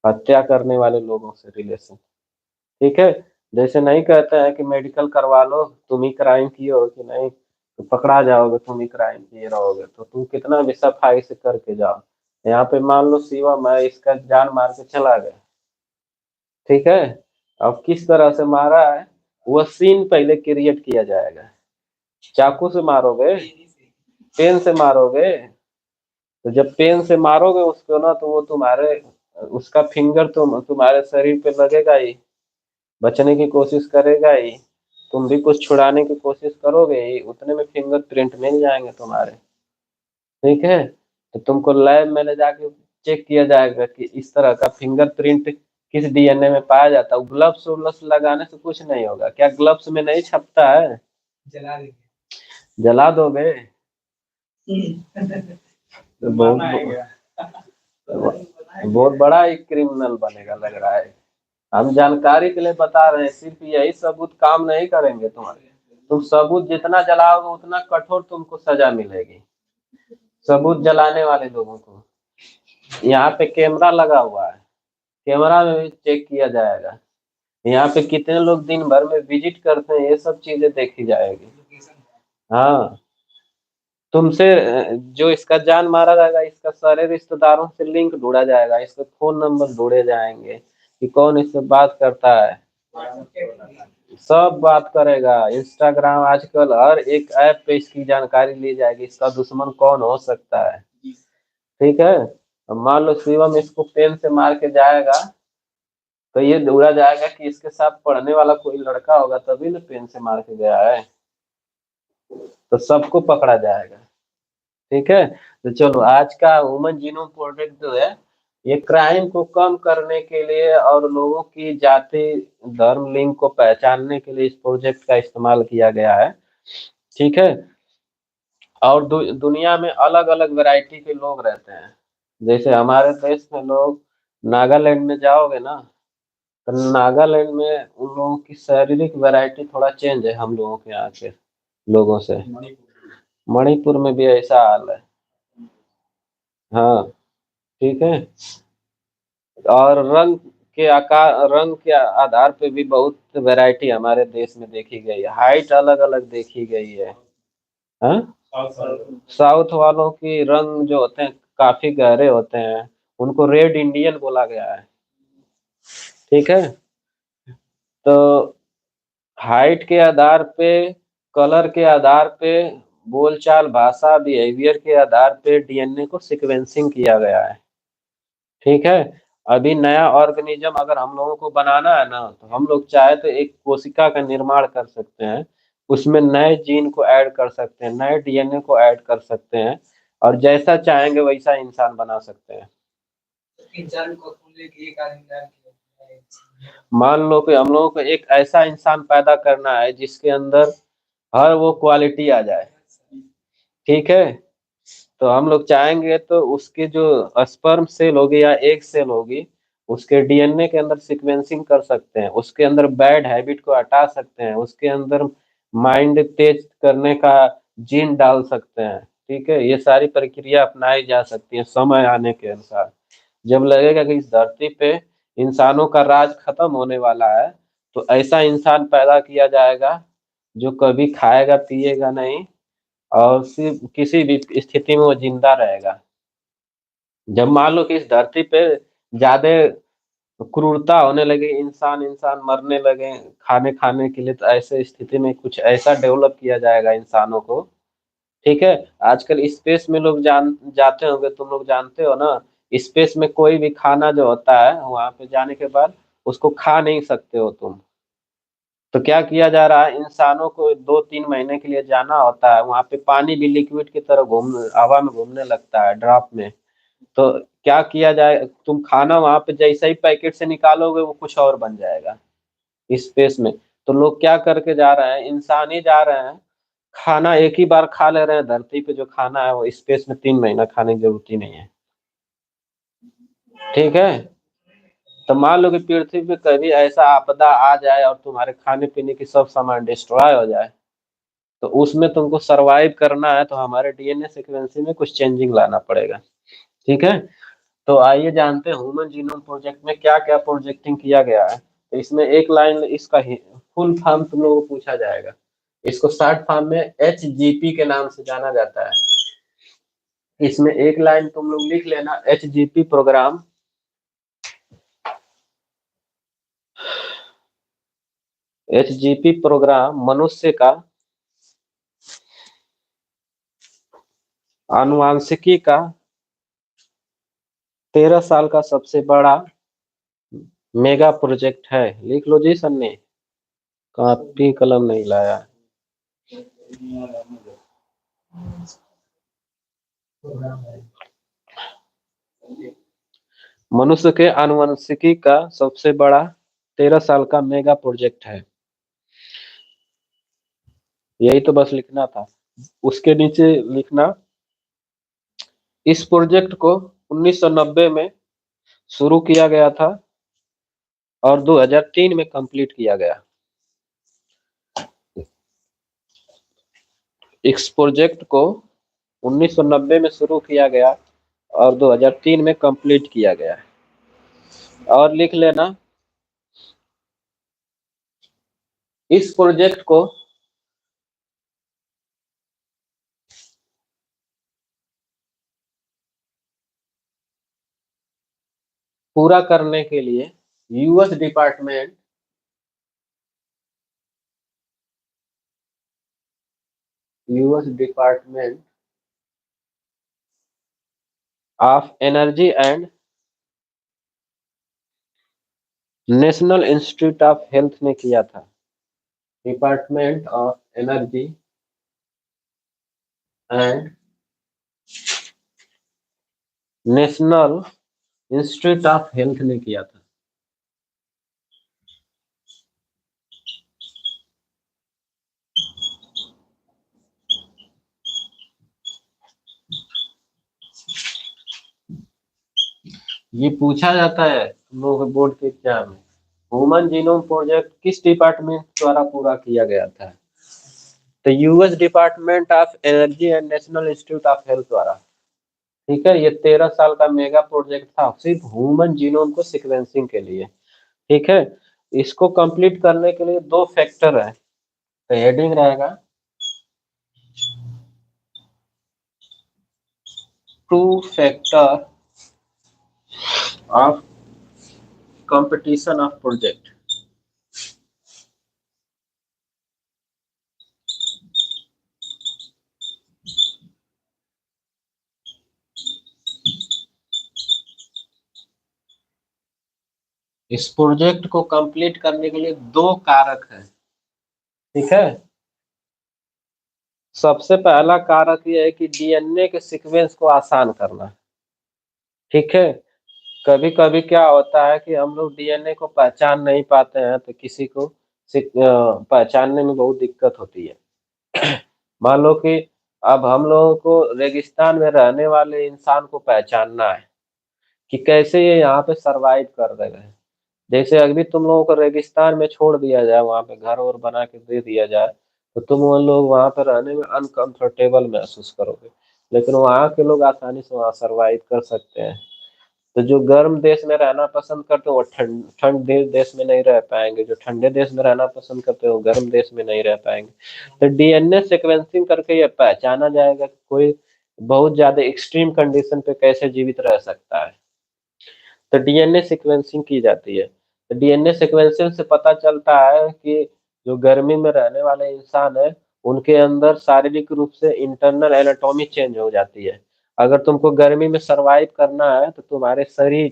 C: हत्या करने वाले लोगों से रिलेशन। ठीक है, जैसे नहीं कहते हैं कि मेडिकल करवा लो, तुम ही क्राइम किए हो कि नहीं, तो पकड़ा जाओगे, तुम ही क्राइम किए रहोगे, तो तुम कितना भी सफाई से करके जाओ। यहाँ पे मान लो शिवम है, इसका जान मार के चला गया। ठीक है, अब किस तरह से मारा है वह सीन पहले क्रिएट किया जाएगा। चाकू से मारोगे, पेन से मारोगे, तो जब पेन से मारोगे उसको ना, तो वो तुम्हारे उसका फिंगर तुम्हारे शरीर पे लगेगा ही, बचने की कोशिश करेगा ही, तुम भी कुछ छुड़ाने की कोशिश करोगे ही, उतने में फिंगरप्रिंट मिल जाएंगे तुम्हारे। ठीक है, तो तुमको लैब में ले जाके चेक किया जाएगा कि इस तरह का फिंगरप्रिंट किस डीएनए में पाया जाता है। ग्लव्स उल्व्स लगाने से कुछ नहीं होगा। क्या ग्लव्स में नहीं छपता है?
A: जला देंगे।
C: जला दोगे तो बहुत बड़ा एक क्रिमिनल बनेगा लग रहा है। हम जानकारी के लिए बता रहे हैं, सिर्फ यही सबूत काम नहीं करेंगे तुम्हारे। तुम सबूत जितना जलाओगे उतना कठोर तुमको सजा मिलेगी, सबूत जलाने वाले लोगों को। यहाँ पे कैमरा लगा हुआ है, कैमरा में भी चेक किया जाएगा। यहाँ पे कितने लोग दिन भर में विजिट करते हैं, ये सब चीजें देखी जाएगी। हाँ, तुमसे जो इसका जान मारा जाएगा, इसका सारे रिश्तेदारों से लिंक ढूंढा जाएगा, इसके फोन नंबर ढूंढे जाएंगे कि कौन इससे बात करता है, सब बात करेगा। इंस्टाग्राम, आजकल हर एक ऐप पे इसकी जानकारी ली जाएगी, इसका दुश्मन कौन हो सकता है। ठीक है, अब मान लो शिवम इसको पेन से मार के जाएगा, तो ये ढूंढा जाएगा कि इसके साथ पढ़ने वाला कोई लड़का होगा, तभी ना पेन से मार के गया है, तो सबको पकड़ा जाएगा। ठीक है, तो चलो आज का ह्यूमन जीनोम प्रोजेक्ट जो है, ये क्राइम को कम करने के लिए और लोगों की जाति धर्म लिंग को पहचानने के लिए इस प्रोजेक्ट का इस्तेमाल किया गया है। ठीक है, और दुनिया में अलग अलग वैरायटी के लोग रहते हैं। जैसे हमारे देश में लोग, नागालैंड में जाओगे ना, तो नागालैंड में उन लोगों की शारीरिक वैरायटी थोड़ा चेंज है हम लोगों के यहाँ के लोगों से। मणिपुर में भी ऐसा हाल है। हाँ, ठीक है, और रंग के आधार पे भी बहुत वैरायटी हमारे देश में देखी गई है। हाइट अलग अलग देखी गई है। हाँ, साउथ वालों की रंग जो होते हैं काफी गहरे होते हैं, उनको रेड इंडियन बोला गया है। ठीक है, तो हाइट के आधार पे, कलर के आधार पे, बोलचाल, भाषा, बिहेवियर के आधार पे डीएनए को सीक्वेंसिंग किया गया है। ठीक है, अभी नया ऑर्गेनिज्म अगर हम लोगों को बनाना है ना, तो हम लोग चाहे तो एक कोशिका का निर्माण कर सकते हैं, उसमें नए जीन को ऐड कर सकते हैं, नए डीएनए को ऐड कर सकते हैं, और जैसा चाहेंगे वैसा इंसान बना सकते हैं।
A: इंसान को खुले की एक आदमी
C: मान लो कि हम लोगों को एक ऐसा इंसान पैदा करना है जिसके अंदर हर वो क्वालिटी आ जाए। ठीक है, तो हम लोग चाहेंगे तो उसके जो स्पर्म सेल होगी या एग सेल होगी, उसके डीएनए के अंदर सीक्वेंसिंग कर सकते हैं, उसके अंदर बैड हैबिट को हटा सकते हैं, उसके अंदर माइंड तेज करने का जीन डाल सकते हैं। ठीक है, ये सारी प्रक्रिया अपनाई जा सकती है समय आने के अनुसार। जब लगेगा कि इस धरती पे इंसानों का राज खत्म होने वाला है, तो ऐसा इंसान पैदा किया जाएगा जो कभी खाएगा पिएगा नहीं, और सिर्फ किसी भी स्थिति में वो जिंदा रहेगा। जब मान लो कि इस धरती पे ज्यादा क्रूरता होने लगे, इंसान इंसान मरने लगे खाने खाने के लिए, तो ऐसे स्थिति में कुछ ऐसा डेवलप किया जाएगा इंसानों को। ठीक है, आजकल स्पेस में लोग जाते होंगे, तुम लोग जानते हो ना, स्पेस में कोई भी खाना जो होता है वहां पे जाने के बाद उसको खा नहीं सकते हो तुम। तो क्या किया जा रहा है, इंसानों को 2-3 महीने के लिए जाना होता है, वहां पे पानी भी लिक्विड की तरह हवा में घूमने लगता है, ड्रॉप में। तो क्या किया जाए, तुम खाना वहां पे जैसे ही पैकेट से निकालोगे वो कुछ और बन जाएगा स्पेस में। तो लोग क्या करके जा रहे हैं, इंसान ही जा रहे हैं, खाना एक ही बार खा ले रहे हैं। धरती पे जो खाना है वो स्पेस में 3 महीना खाने की जरूरत ही नहीं है। ठीक है, तो मान लो कि पृथ्वी पे कभी ऐसा आपदा आ जाए और तुम्हारे खाने पीने की सब सामान डिस्ट्रॉय हो जाए, तो उसमें तुमको सरवाइव करना है, तो हमारे डीएनए सीक्वेंसिंग में कुछ चेंजिंग लाना पड़ेगा। ठीक है, तो आइए जानते हैं ह्यूमन जीनोम प्रोजेक्ट में क्या क्या प्रोजेक्टिंग किया गया है। तो इसमें एक लाइन इसका फुल फॉर्म तुम लोगों को पूछा जाएगा। इसको शॉर्ट फॉर्म में HGP के नाम से जाना जाता है। इसमें एक लाइन तुम लोग लिख लेना, HGP प्रोग्राम HGP प्रोग्राम मनुष्य का आनुवांशिकी का 13 साल का सबसे बड़ा मेगा प्रोजेक्ट है। लिख लो जी सन्नी, कॉपी कलम नहीं लाया। मनुष्य के आनुवंशिकी का सबसे बड़ा 13 साल का मेगा प्रोजेक्ट है। यही तो बस लिखना था। उसके नीचे लिखना, इस प्रोजेक्ट को 1990 में शुरू किया गया था और 2003 में कंप्लीट किया गया। इस प्रोजेक्ट को 1990 में शुरू किया गया और 2003 में कंप्लीट किया गया। और लिख लेना, इस प्रोजेक्ट को पूरा करने के लिए US department of energy and national institute of health ने किया था। Department of energy and national institute of health ने किया था। ये पूछा जाता है तुम लोगों के बोर्ड के एग्जाम में, ह्यूमन जीनोम प्रोजेक्ट किस डिपार्टमेंट द्वारा पूरा किया गया था? तो US department of energy and national institute of health द्वारा। ठीक है, ये 13 साल का मेगा प्रोजेक्ट था सिर्फ ह्यूमन जीनोम को सिक्वेंसिंग के लिए। ठीक है, इसको कंप्लीट करने के लिए 2 फैक्टर है। तो हेडिंग रहेगा 2 factor of competition of project. इस प्रोजेक्ट को कंप्लीट करने के लिए 2 कारक है। ठीक है, सबसे पहला कारक ये है कि डीएनए के सीक्वेंस को आसान करना। ठीक है, कभी कभी क्या होता है कि हम लोग डीएनए को पहचान नहीं पाते हैं, तो किसी को पहचानने में बहुत दिक्कत होती है। मान लो कि अब हम लोगों को रेगिस्तान में रहने वाले इंसान को पहचानना है कि कैसे ये यहाँ पे सरवाइव कर रहे हैं। जैसे अभी तुम लोगों को रेगिस्तान में छोड़ दिया जाए, वहां पे घर और बना के दे दिया जाए, तो तुम उन लोग वहां पे रहने में अनकंफर्टेबल महसूस करोगे। लेकिन वहां के लोग आसानी से वहां सरवाइव कर सकते हैं। तो जो गर्म देश में रहना पसंद करते हैं वो ठंड ठंड देश में नहीं रह पाएंगे, जो ठंडे देश में रहना पसंद करते हैं वो गर्म देश में नहीं रह पाएंगे। तो डीएनए सीक्वेंसिंग करके ये पहचाना जाएगा कि कोई बहुत ज्यादा एक्सट्रीम कंडीशन पे कैसे जीवित रह सकता है। तो डीएनए सीक्वेंसिंग की जाती है। तो डीएनए सीक्वेंसिंग से पता चलता है कि जो गर्मी में रहने वाले इंसान है, उनके अंदर शारीरिक रूप से इंटरनल एनाटॉमी चेंज हो जाती है। अगर तुमको गर्मी में सरवाइव करना है तो तुम्हारे शरीर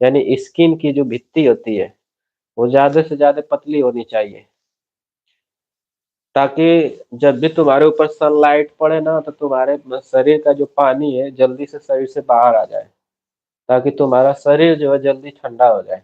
C: यानी स्किन की जो भित्ति होती है वो ज्यादा से ज्यादा पतली होनी चाहिए, ताकि जब भी तुम्हारे ऊपर सनलाइट पड़े ना तो तुम्हारे शरीर का जो पानी है जल्दी से शरीर से बाहर आ जाए, ताकि तुम्हारा शरीर जो है जल्दी ठंडा हो जाए।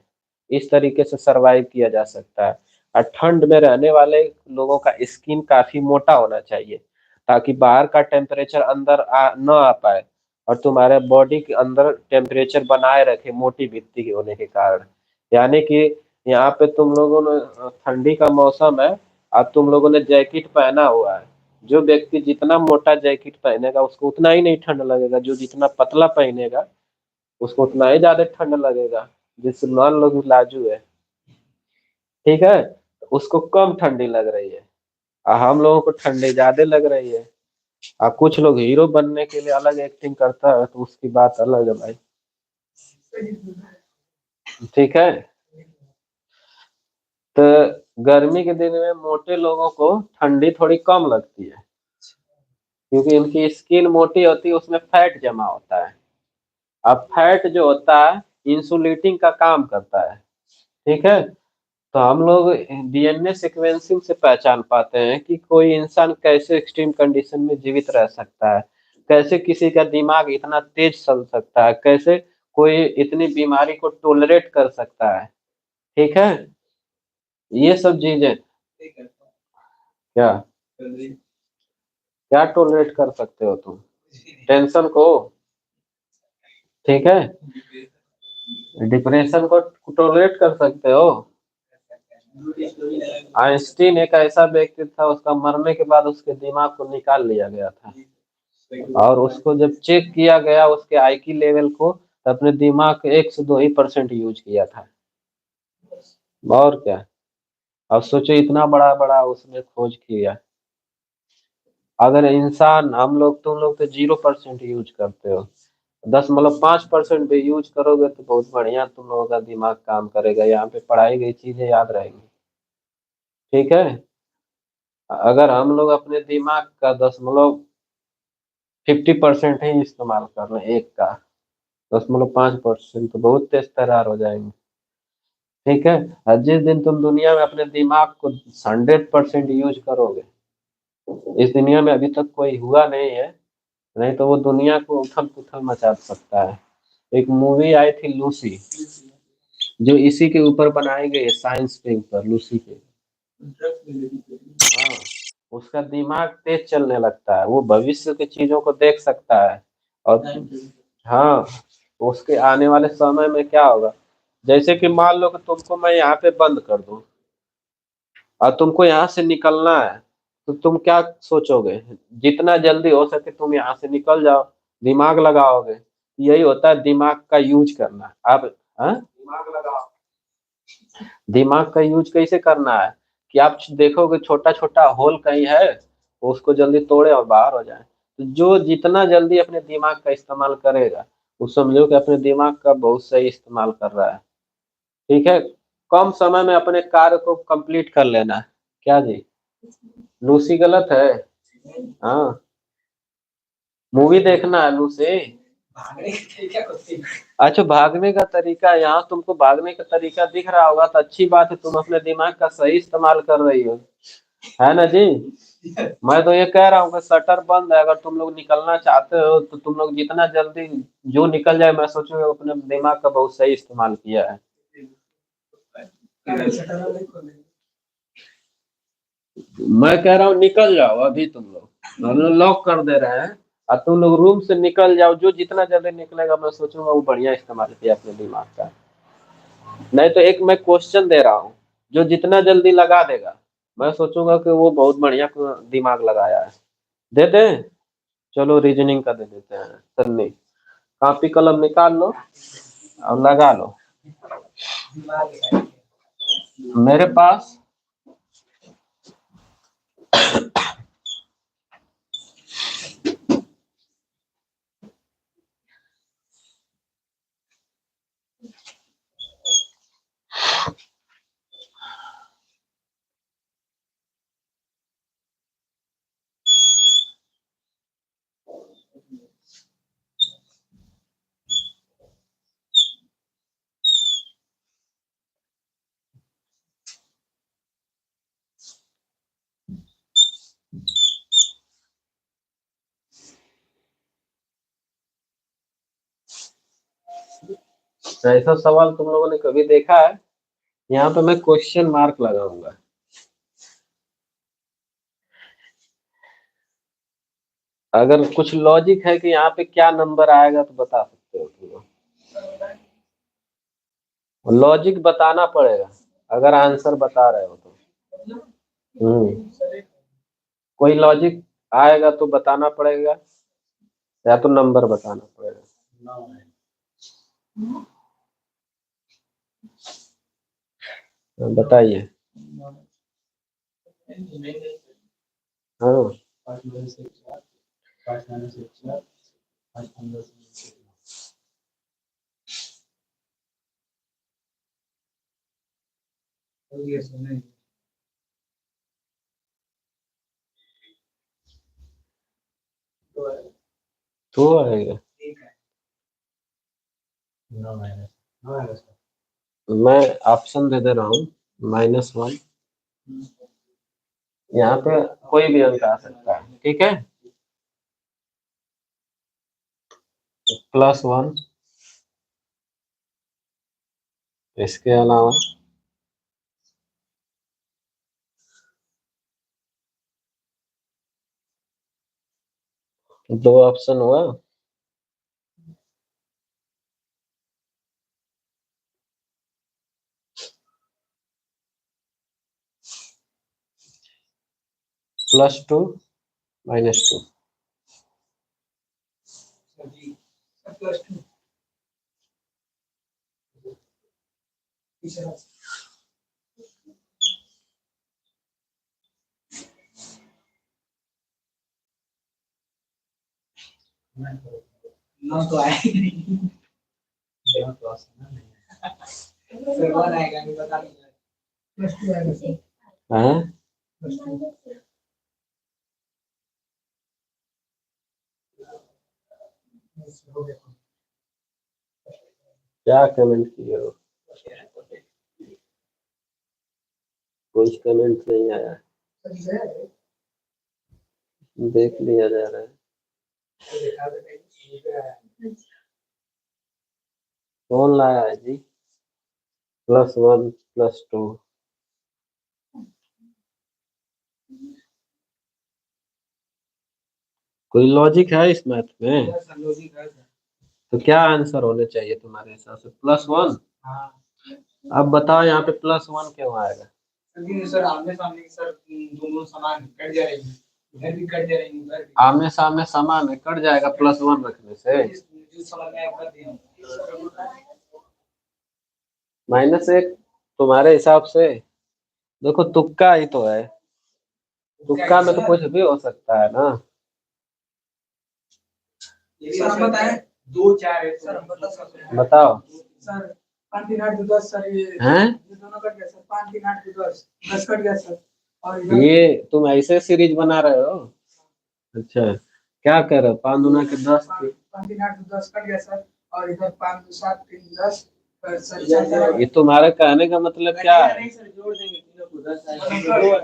C: इस तरीके से सरवाइव किया जा सकता है। और ठंड में रहने वाले लोगों का स्किन काफी मोटा होना चाहिए, ताकि बाहर का टेम्परेचर अंदर न आ पाए और तुम्हारे बॉडी के अंदर टेम्परेचर बनाए रखे, मोटी भित्ती के होने के कारण। यानी कि यहाँ पे तुम लोगों ने ठंडी का मौसम है, अब तुम लोगों ने जैकेट पहना हुआ है। जो व्यक्ति जितना मोटा जैकेट पहनेगा उसको उतना ही नहीं ठंड लगेगा, जो जितना पतला पहनेगा उसको उतना ही ज्यादा ठंड लगेगा। जैसे मान लो कि लाजू है, ठीक है, तो उसको कम ठंडी लग रही है और हम लोगों को ठंडी ज्यादा लग रही है। और कुछ लोग हीरो बनने के लिए अलग एक्टिंग करता है, तो उसकी बात अलग है भाई। ठीक है, तो गर्मी के दिन में मोटे लोगों को ठंडी थोड़ी कम लगती है, क्योंकि उनकी स्किन मोटी होती है, उसमें फैट जमा होता है। अब फैट जो होता है इंसुलेटिंग का काम करता है। ठीक है, तो हम लोग डीएनए सीक्वेंसिंग से पहचान पाते हैं कि कोई इंसान कैसे एक्सट्रीम कंडीशन में जीवित रह सकता है, कैसे किसी का दिमाग इतना तेज चल सकता है, कैसे कोई इतनी बीमारी को टोलरेट कर सकता है। ठीक है, ये सब चीजें।
A: नहीं करता हूँ,
C: क्या
A: जल्दी
C: क्या टोलरेट कर सकते हो तुम?
A: कुछ भी नहीं।
C: टेंशन को? ठीक है, डिप्रेशन को टोलरेट कर सकते हो? आइंस्टीन एक ऐसा व्यक्ति था, उसका मरने के बाद उसके दिमाग को निकाल लिया गया था, और उसको जब चेक किया गया उसके आईक्यू लेवल को, तो अपने दिमाग के 1 से 2% यूज किया था। और क्या, अब सोचो इतना बड़ा बड़ा उसने खोज किया। अगर इंसान, हम लोग, तुम लोग तो 0% यूज करते हो, 10.5% भी यूज करोगे तो बहुत बढ़िया तुम लोगों का दिमाग काम करेगा, यहाँ पे पढ़ाई गई चीजें याद रहेंगी। ठीक है, अगर हम लोग अपने दिमाग का 50% ही इस्तेमाल कर रहे हैं, एक का 10.5%, तो बहुत तेज तर्रार हो जाएंगे। ठीक है, और जिस दिन तुम दुनिया में अपने दिमाग को 100% यूज करोगे, इस दुनिया में अभी तक कोई हुआ नहीं है, नहीं तो वो दुनिया को उथल पुथल मचा सकता है। एक मूवी आई थी लूसी, जो इसी के ऊपर बनाई गई है, साइंस के ऊपर, लूसी के। हाँ, उसका दिमाग तेज चलने लगता है, वो भविष्य की चीजों को देख सकता है। और हाँ, उसके आने वाले समय में क्या होगा, जैसे कि मान लो कि तुमको मैं यहाँ पे बंद कर दूं और तुमको यहाँ से निकलना है, तो तुम क्या सोचोगे? जितना जल्दी हो सके तुम यहाँ से निकल जाओ, दिमाग लगाओगे। यही होता है दिमाग का यूज करना। अब हाँ, दिमाग का यूज कैसे करना है कि आप देखोगे छोटा छोटा होल कहीं है, तो उसको जल्दी तोड़े और बाहर हो जाए। तो जो जितना जल्दी अपने दिमाग का इस्तेमाल करेगा, वो समझो कि अपने दिमाग का बहुत सही इस्तेमाल कर रहा है। ठीक है, कम समय में अपने कार्य को कंप्लीट कर लेना है। क्या जी, लूसी गलत है? हाँ, मूवी देखना है लूसी।
A: भागने का तरीका कुछ नहीं।
C: अच्छा, भागने का तरीका, यहाँ तुमको भागने का तरीका दिख रहा होगा तो अच्छी बात है, तुम अपने दिमाग का सही इस्तेमाल कर रही हो, है ना जी? मैं तो ये कह रहा हूँ कि शटर बंद है, अगर तुम लोग निकलना चाहते हो तो तुम लोग जितना जल्दी जो निकल जाए, मैं सोचूंगा अपने दिमाग का बहुत सही इस्तेमाल किया है।
A: शटर नहीं खोलेंगे।
C: मैं कह रहा हूँ निकल जाओ अभी, तुम लोग, हम लोग लॉक कर दे रहे हैं और तुम लोग रूम से निकल जाओ, जो जितना जल्दी निकलेगा मैं सोचूंगा वो बढ़िया इस्तेमाल किया अपने दिमाग का। नहीं तो एक मैं क्वेश्चन दे रहा हूँ, जो जितना जल्दी लगा देगा मैं सोचूंगा कि वो बहुत बढ़िया दिमाग लगाया है। दे दें? चलो रीजनिंग का दे देते हैं, सन्नी, कॉपी कलम निकाल लो और लगा लो।
A: दिमाग है।
C: मेरे पास ऐसा सवाल तुम लोगों ने कभी देखा है यहाँ पे मैं क्वेश्चन मार्क लगाऊंगा। अगर कुछ लॉजिक है कि यहाँ पे क्या नंबर आएगा तो बता सकते हो तुम लोग। लॉजिक बताना पड़ेगा अगर आंसर बता रहे हो तो। कोई लॉजिक आएगा तो बताना पड़ेगा या तो नंबर बताना पड़ेगा। बताइए। हाँ तो आएगा। मैं ऑप्शन दे दे रहा हूँ -1। यहाँ पे कोई भी अंक आ सकता है, ठीक है। +1, इसके अलावा 2 ऑप्शन हुआ। +2 -2।
A: नौ तो आएगा नहीं। सर कौन आएगा नहीं बता नहीं। +2 आएगा सर।
C: हाँ
A: +2
C: क्या कमेंट किए हो? कोई कमेंट नहीं आया, देख लिया जा रहा है। कौन लाया है जी? +1 +2। कोई लॉजिक है इस मैथ में? तो क्या आंसर होने चाहिए तुम्हारे हिसाब से? +1। अब बताओ यहाँ पे +1 क्यों आएगा?
A: सर आमने सामने सर दोनों समान कट जाएंगे, इधर भी कट जाएंगे उधर भी।
C: आमने सामने समान है, कट जाएगा +1 रखने से।
A: जो समझ में आया दिया
C: -1 तुम्हारे हिसाब से देखो, तुक्का ही तो है, तुक्का में तो कुछ भी हो सकता है ना।
A: सर बताएं 2 4 है सर
C: बताओ।
A: सर 5 3 8 10 सर ये
C: हैं?
A: ये दोनों कट गया सर 5 3 8 10 10 कट गया सर। और
C: ये तुम ऐसे सीरीज बना रहे हो? अच्छा, क्या कर रहे हो? 5 दूना के 10
A: 5 3 8 10 कट गया सर। और इधर 5 2 7 3 10 सर।
C: ये तुम्हारे कहने का मतलब क्या है?
A: नहीं सर जोड़ देंगे तीनों को 10 आएगा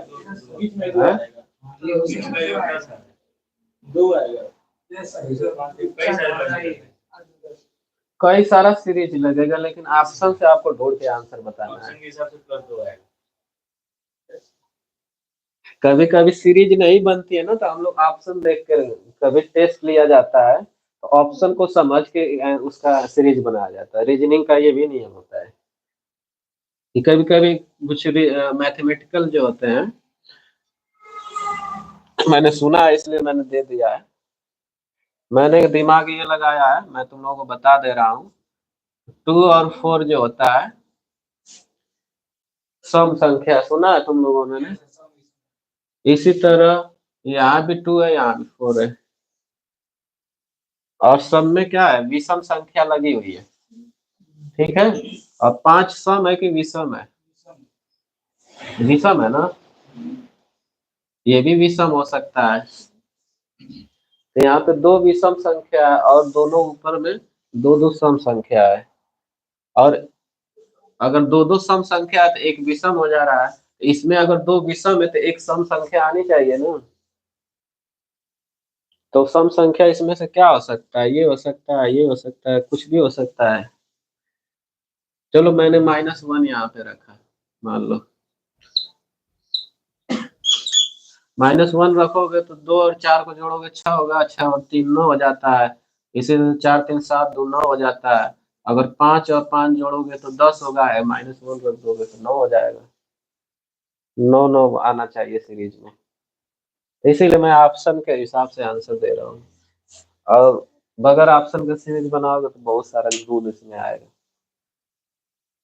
A: बीच में 2 आएगा। ये बीच में 2 आएगा। यस सर
C: कई सारा सीरीज लगेगा, लेकिन ऑप्शन से आपको ढूंढ के आंसर बताना है।
A: ऑप्शन के हिसाब से +2 आएगा।
C: कभी कभी सीरीज नहीं बनती है ना, तो हम लोग ऑप्शन देख कर कभी टेस्ट लिया जाता है, तो ऑप्शन को समझ के उसका सीरीज बनाया जाता है। रीजनिंग का ये भी नियम होता है कि कभी कभी कुछ मैथमेटिकल जो होते हैं, मैंने सुना है इसलिए मैंने दे दिया है। मैंने दिमाग ये लगाया है, मैं तुम लोगों को बता दे रहा हूँ। 2 और 4 जो होता है सम संख्या, सुना है तुम लोगों ने? इसी तरह यहाँ भी 2 है, यहाँ भी 4 है, और सब में क्या है? विषम संख्या लगी हुई है, ठीक है। और 5 सम है कि विषम है? विषम है ना, ये भी विषम हो सकता है। तो यहाँ पे 2 विषम संख्या है और दोनों ऊपर में 2 2 सम संख्या है। और अगर 2 2 सम संख्या है तो एक विषम हो जा रहा है। इसमें अगर 2 विषम है तो एक सम संख्या आनी चाहिए ना। तो सम संख्या इसमें से क्या हो सकता है? ये हो सकता है, ये हो सकता है, कुछ भी हो सकता है। चलो मैंने -1 यहाँ पे रखा। मान लो -1 रखोगे तो 2 और 4 को जोड़ोगे 6 होगा, 6 और 3 9 हो जाता है। इसी 4 3 7 2 9 हो जाता है। अगर 5 और 5 जोड़ोगे तो 10 होगा, -1 रख दोगे तो 9 हो जाएगा। 9 9 आना चाहिए सीरीज में, इसीलिए मैं ऑप्शन के हिसाब से आंसर दे रहा हूँ। और बगैर ऑप्शन के सीरीज बनाओगे तो बहुत सारा रूल इसमें आएगा।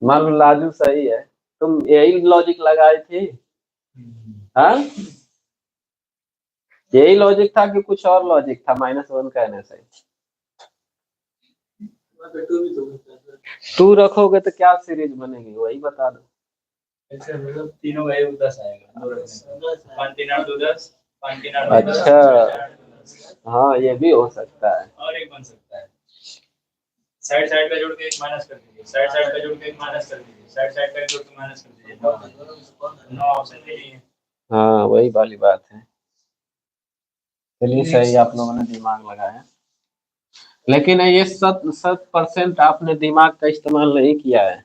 C: मान लो लाजू सही है, तुम यही लॉजिक लगाई थी? हाँ, यही लॉजिक था कि कुछ और लॉजिक था -1 कहने से? टू रखोगे तो क्या सीरीज बनेगी वही बता दो।
A: ऐसे मतलब तीनों का एक 10 आएगा, 2 रखने का। 5 3 8 2 10, 5 3 8 2 10,
C: अच्छा,
A: 4 8 2 10।
C: हाँ ये भी हो सकता है।
A: और एक बन सकता है, साइड साइड का जोड़ के एक माइनस कर दीजिए, साइड साइड का जोड़ के एक माइनस कर दीजिए, साइड साइड का जोड़ के माइनस कर दीजिए। 9 ऑप्शन यही है।
C: हाँ वही वाली बात है। चलिए सही, आप लोगों ने दिमाग लगाया, लेकिन ये 100% आपने दिमाग का इस्तेमाल नहीं किया है।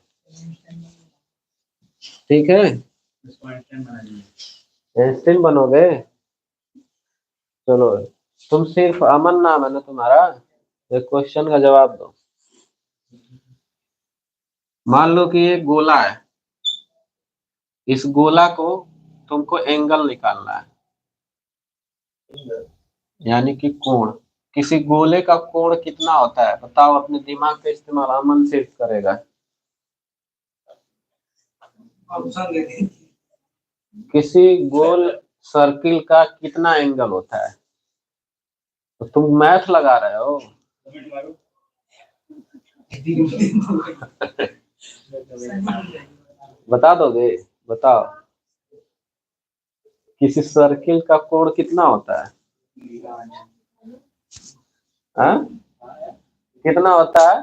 C: ठीक है,
A: इसको आइंस्टाइन बना दीजिए।
C: आइंस्टाइन बनोगे? चलो, तुम सिर्फ अमन नाम है ना तुम्हारा, एक क्वेश्चन का जवाब दो। मान लो कि ये गोला है, इस गोला को तुमको एंगल निकालना है, यानी कि कोण। किसी गोले का कोण कितना होता है बताओ, अपने दिमाग का इस्तेमाल अमन सिर्फ करेगा। किसी गोल सर्किल का कितना एंगल होता है? तो तुम मैथ लगा रहे हो?
A: कमेंट मारो।
C: बता दोगे? बताओ, किसी सर्किल का कोण कितना होता है? हाँ? कितना होता है?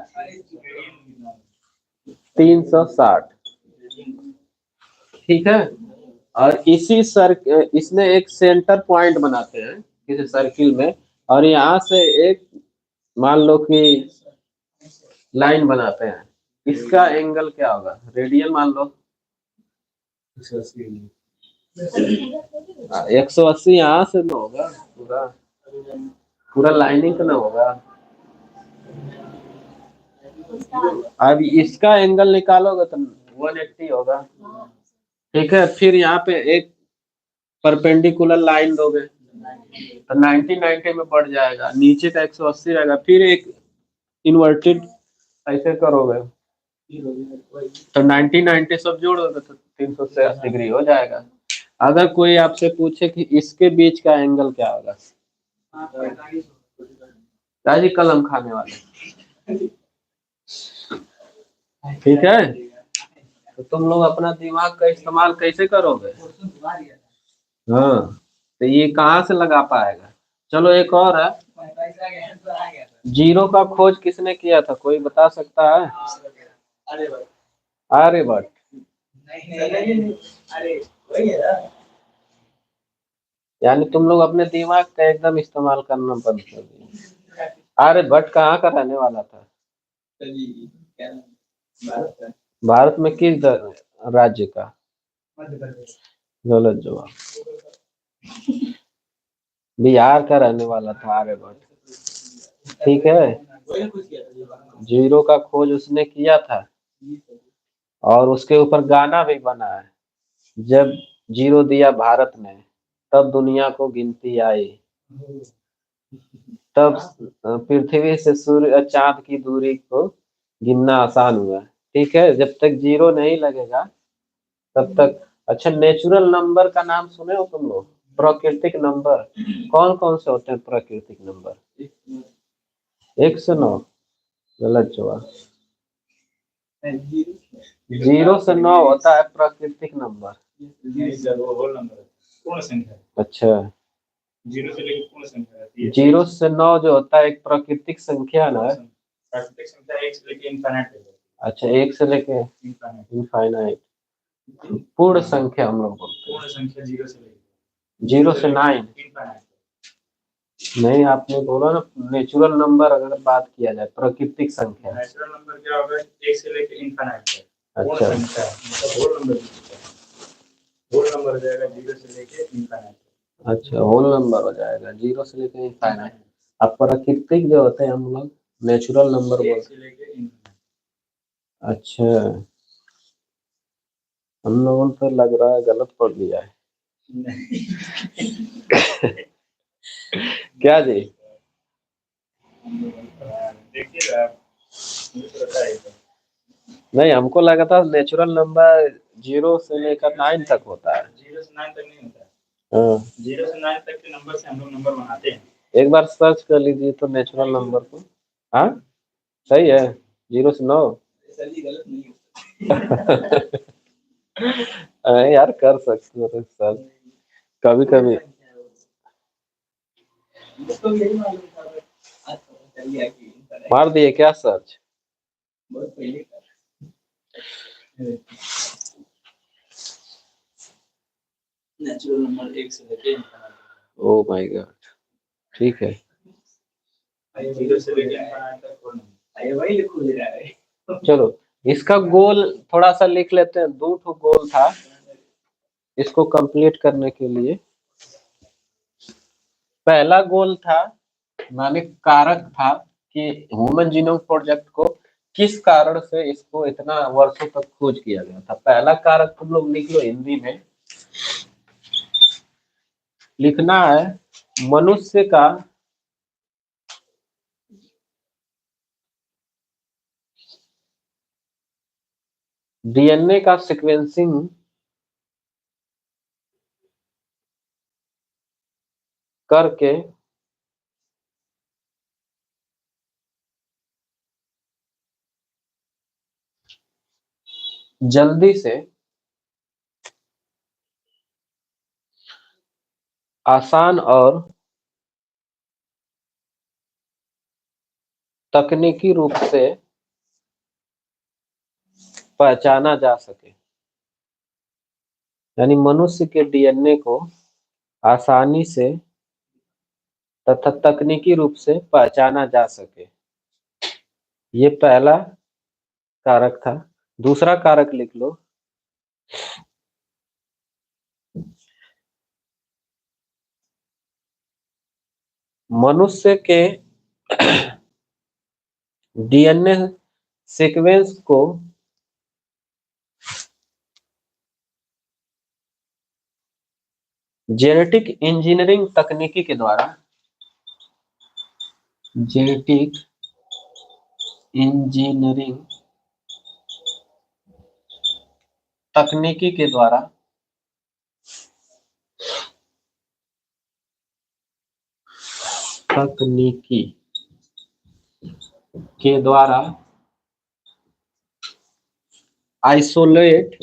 C: 360। ठीक है, और इसमें एक सेंटर पॉइंट बनाते हैं किसी सर्किल में, और यहाँ से एक मान लो कि लाइन बनाते हैं, इसका एंगल क्या होगा? रेडियन मान लो। 180 यहाँ से ना होगा, पूरा पूरा लाइनिंग का ना होगा। अब इसका एंगल निकालोगे तो 180 होगा। ठीक है, फिर यहाँ पे एक परपेंडिकुलर लाइन दोगे तो 90 90 में बढ़ जाएगा, नीचे का 180 रहेगा, फिर एक इन्वर्टेड ऐसे करोगे तो 90 90 सब जोड़ोगे तो 360 डिग्री हो जाएगा। अगर कोई आपसे पूछे कि इसके बीच का एंगल क्या होगा, राजी कलम खाने वाले। ठीक है, तो तुम लोग अपना दिमाग का इस्तेमाल कैसे करोगे? हाँ, तो ये कहाँ से लगा पाएगा? चलो एक और है, जीरो का खोज किसने किया था, कोई बता सकता है? आर्यभट्ट। यानी तुम लोग अपने दिमाग का एकदम इस्तेमाल करना बंद कर दिए। आर्यभट्ट कहाँ का रहने वाला था? भारत में किस राज्य का? गलत जवाब, बिहार का रहने वाला था आर्यभट्ट। ठीक है, जीरो का खोज उसने किया था, और उसके ऊपर गाना भी बना है, जब जीरो दिया भारत ने तब दुनिया को गिनती आई, तब पृथ्वी से सूर्य और चांद की दूरी को गिनना आसान हुआ। ठीक है, जब तक जीरो नहीं लगेगा तब तक। अच्छा, नेचुरल नंबर का नाम सुने हो तुम लोग? प्राकृतिक नंबर कौन कौन से होते हैं? प्राकृतिक नंबर 1 से 9, गलत जवाब। 0 से 9 होता है प्राकृतिक नंबर।
A: पूर्ण संख्या।
C: अच्छा,
A: 0 से लेकर पूर्ण संख्या रहती है।
C: 0 से 9 जो होता है एक प्राकृतिक संख्या ना?
A: प्राकृतिक संख्या 1 से लेकर इनफाइनाइट तक।
C: अच्छा, 1 से लेके इनफाइनाइट पूर्ण संख्या हम लोग बोलते हैं।
A: पूर्ण संख्या 0 से लेकर
C: 0 से 9
A: इनफाइनाइट।
C: नहीं, आपने बोला ना नेचुरल नंबर, अगर बात किया जाए प्राकृतिक संख्या।
A: नेचुरल नंबर क्या होगा? 1 से लेकर इनफाइनाइट तक।
C: अच्छा
A: होल नंबर हो जाएगा 0 से लेके इनफाइनाइट।
C: अच्छा, होल नंबर हो जाएगा 0 से लेके इनफाइनाइट। अब प्राकृतिक जो होते हैं हम लोग नेचुरल नंबर बोलते
A: से लेके इनफाइनाइट।
C: हैं। अच्छा, हम लोगों को तो लग रहा है गलत पढ़ लिया है। क्या जी?
A: देखिएगा मुझे तो पता है।
C: नहीं, हमको लगा था नेचुरल नंबर 0 से लेकर 9 तक होता है।
A: 0 से 9 तक नहीं होता है।
C: हाँ,
A: 0 से 9 तक के नंबर से हम लोग नंबर बनाते हैं।
C: एक बार सर्च कर लीजिए तो नेचुरल नंबर को। हाँ सही है, 0 से 9।
A: सर जी गलत नहीं है।
C: यार कर सकते हो सर्च कभी कभी।
A: मुझको भी यही मालूम था, आज पता चल गया कि
C: मार दिए क्या सर्च?
A: बहुत पहले का। नेचुरल नंबर 1 से लेके इनफाइनाइट।
C: ओ माय गॉड, ठीक है।
A: 0 से लेके इनफाइनाइट तक कौन है? वही लिखो ले रहा है।
C: चलो इसका गोल थोड़ा सा लिख लेते हैं। 2 ठो गोल था इसको कंप्लीट करने के लिए। पहला गोल था माने कारक था कि ह्यूमन जीनोम प्रोजेक्ट को किस कारण से इसको इतना वर्षों तक खोज किया गया था। पहला कारक तुम लोग लिख लो हिंदी में। लिखना है मनुष्य का डीएनए का सीक्वेंसिंग करके जल्दी से आसान और तकनीकी रूप से पहचाना जा सके। यानी मनुष्य के डीएनए को आसानी से तथा तकनीकी रूप से पहचाना जा सके, ये पहला कारक था। दूसरा कारक लिख लो मनुष्य के डीएनए सीक्वेंस को जेनेटिक इंजीनियरिंग तकनीकी के द्वारा जेनेटिक इंजीनियरिंग तकनीकी के द्वारा तकनीकी के द्वारा आइसोलेट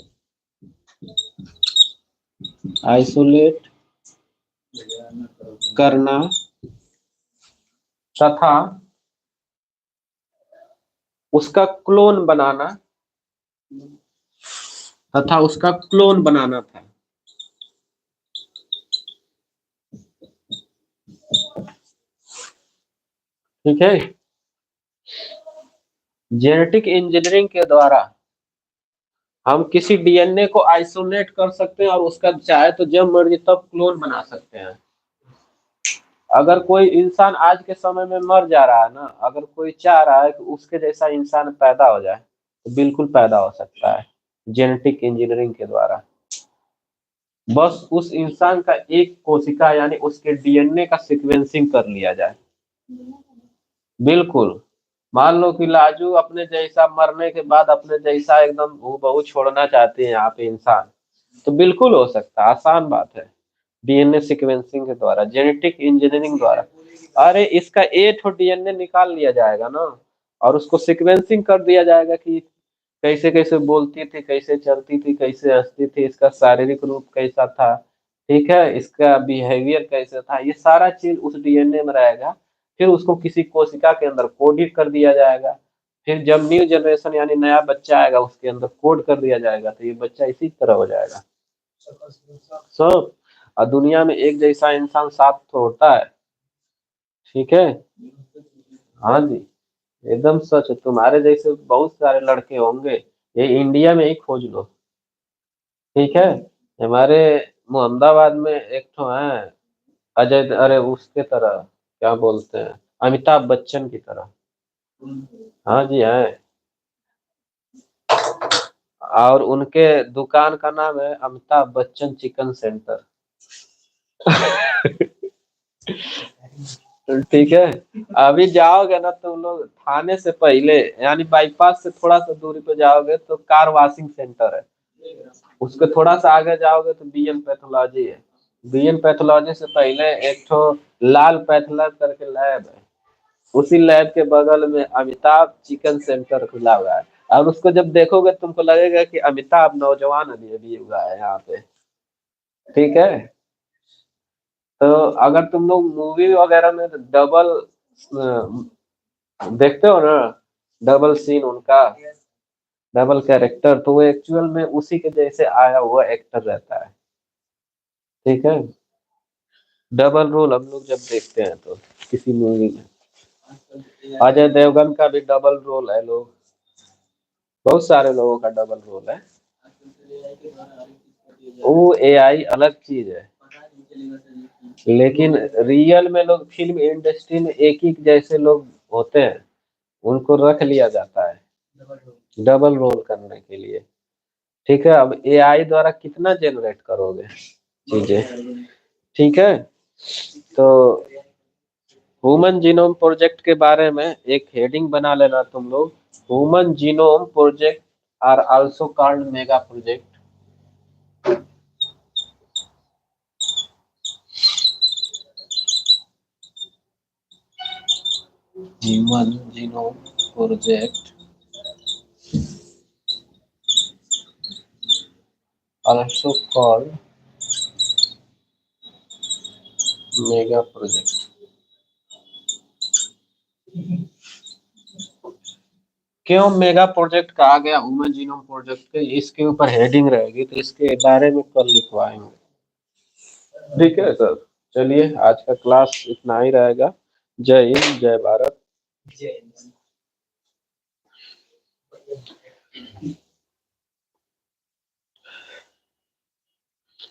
C: करना तथा उसका क्लोन बनाना था। ठीक है, जेनेटिक इंजीनियरिंग के द्वारा हम किसी डीएनए को आइसोलेट कर सकते हैं और उसका चाहे तो जब मर्जी तब क्लोन बना सकते हैं। अगर कोई इंसान आज के समय में मर जा रहा है ना, अगर कोई चाह रहा है कि उसके जैसा इंसान पैदा हो जाए तो बिल्कुल पैदा हो सकता है जेनेटिक इंजीनियरिंग के द्वारा। बस उस इंसान का एक कोशिका यानी उसके डीएनए का सीक्वेंसिंग कर लिया जाए। बिल्कुल, मान लो कि लाजू अपने जैसा मरने के बाद अपने जैसा एकदम हूबहू छोड़ना चाहते हैं यहाँ पे इंसान, तो बिल्कुल हो सकता है, आसान बात है। डीएनए सीक्वेंसिंग के द्वारा, जेनेटिक इंजीनियरिंग द्वारा। अरे इसका 8 डीएनए निकाल लिया जाएगा ना और उसको सीक्वेंसिंग कर दिया जाएगा कि कैसे कैसे बोलती थी, कैसे चलती थी, कैसे हंसती थी, इसका शारीरिक रूप कैसा था, ठीक है, इसका बिहेवियर कैसे था, ये सारा चीज उस डीएनए में रहेगा। फिर उसको किसी कोशिका के अंदर कोडित कर दिया जाएगा। फिर जब न्यू जनरेशन यानी नया बच्चा आएगा उसके अंदर कोड कर दिया जाएगा तो ये बच्चा इसी तरह हो जाएगा। सब और दुनिया में एक जैसा इंसान 7 तो होता है। ठीक है, हाँ जी एकदम सच है। तुम्हारे जैसे बहुत सारे लड़के होंगे ये इंडिया में ही खोज लो, ठीक है। हमारे मोहम्मदाबाद में एक तो है अजय, अरे उसके तरह क्या बोलते हैं, अमिताभ बच्चन की तरह। हाँ जी है। और उनके दुकान का नाम है अमिताभ बच्चन चिकन सेंटर। ठीक है। अभी जाओगे ना तुम लोग थाने से पहले, यानी बाईपास से थोड़ा सा दूरी पे जाओगे तो कार वॉशिंग सेंटर है। उसके थोड़ा सा आगे जाओगे तो बीएन पैथोलॉजी है। बीएन पैथोलॉजी से पहले एक तो लाल पैथोलॉजी करके लैब है। उसी लैब के बगल में अमिताभ चिकन सेंटर खुला हुआ है। और उसको जब देखोगे तुमको लगेगा कि अमिताभ नौजवान अभी अभी हुआ है यहाँ पे, ठीक है। तो अगर तुम लोग मूवी वगैरह में डबल देखते हो ना, डबल सीन उनका, डबल कैरेक्टर, तो वो एक्चुअल में उसी के जैसे आया हुआ एक्टर रहता है, ठीक है। डबल रोल हम लोग जब देखते हैं तो किसी मूवी में, अजय देवगन का भी डबल रोल है, लोग बहुत सारे लोगों का डबल रोल है। वो एआई अलग चीज है, लेकिन रियल में लोग फिल्म इंडस्ट्री में एक ही जैसे लोग होते हैं, उनको रख लिया जाता है डबल रोल करने के लिए, ठीक है। अब एआई द्वारा कितना जनरेट करोगे चीजें, ठीक है। तो ह्यूमन जीनोम प्रोजेक्ट के बारे में एक हेडिंग बना लेना तुम लोग, human genome project are also called mega project. Human genome project also called mega project. क्यों मेगा प्रोजेक्ट कहा गया ह्यूमन जीनोम प्रोजेक्ट के, इसके ऊपर हेडिंग रहेगी तो इसके बारे में कल लिखवाएंगे, ठीक है सर। चलिए आज का क्लास इतना ही रहेगा। जय हिंद, जय भारत।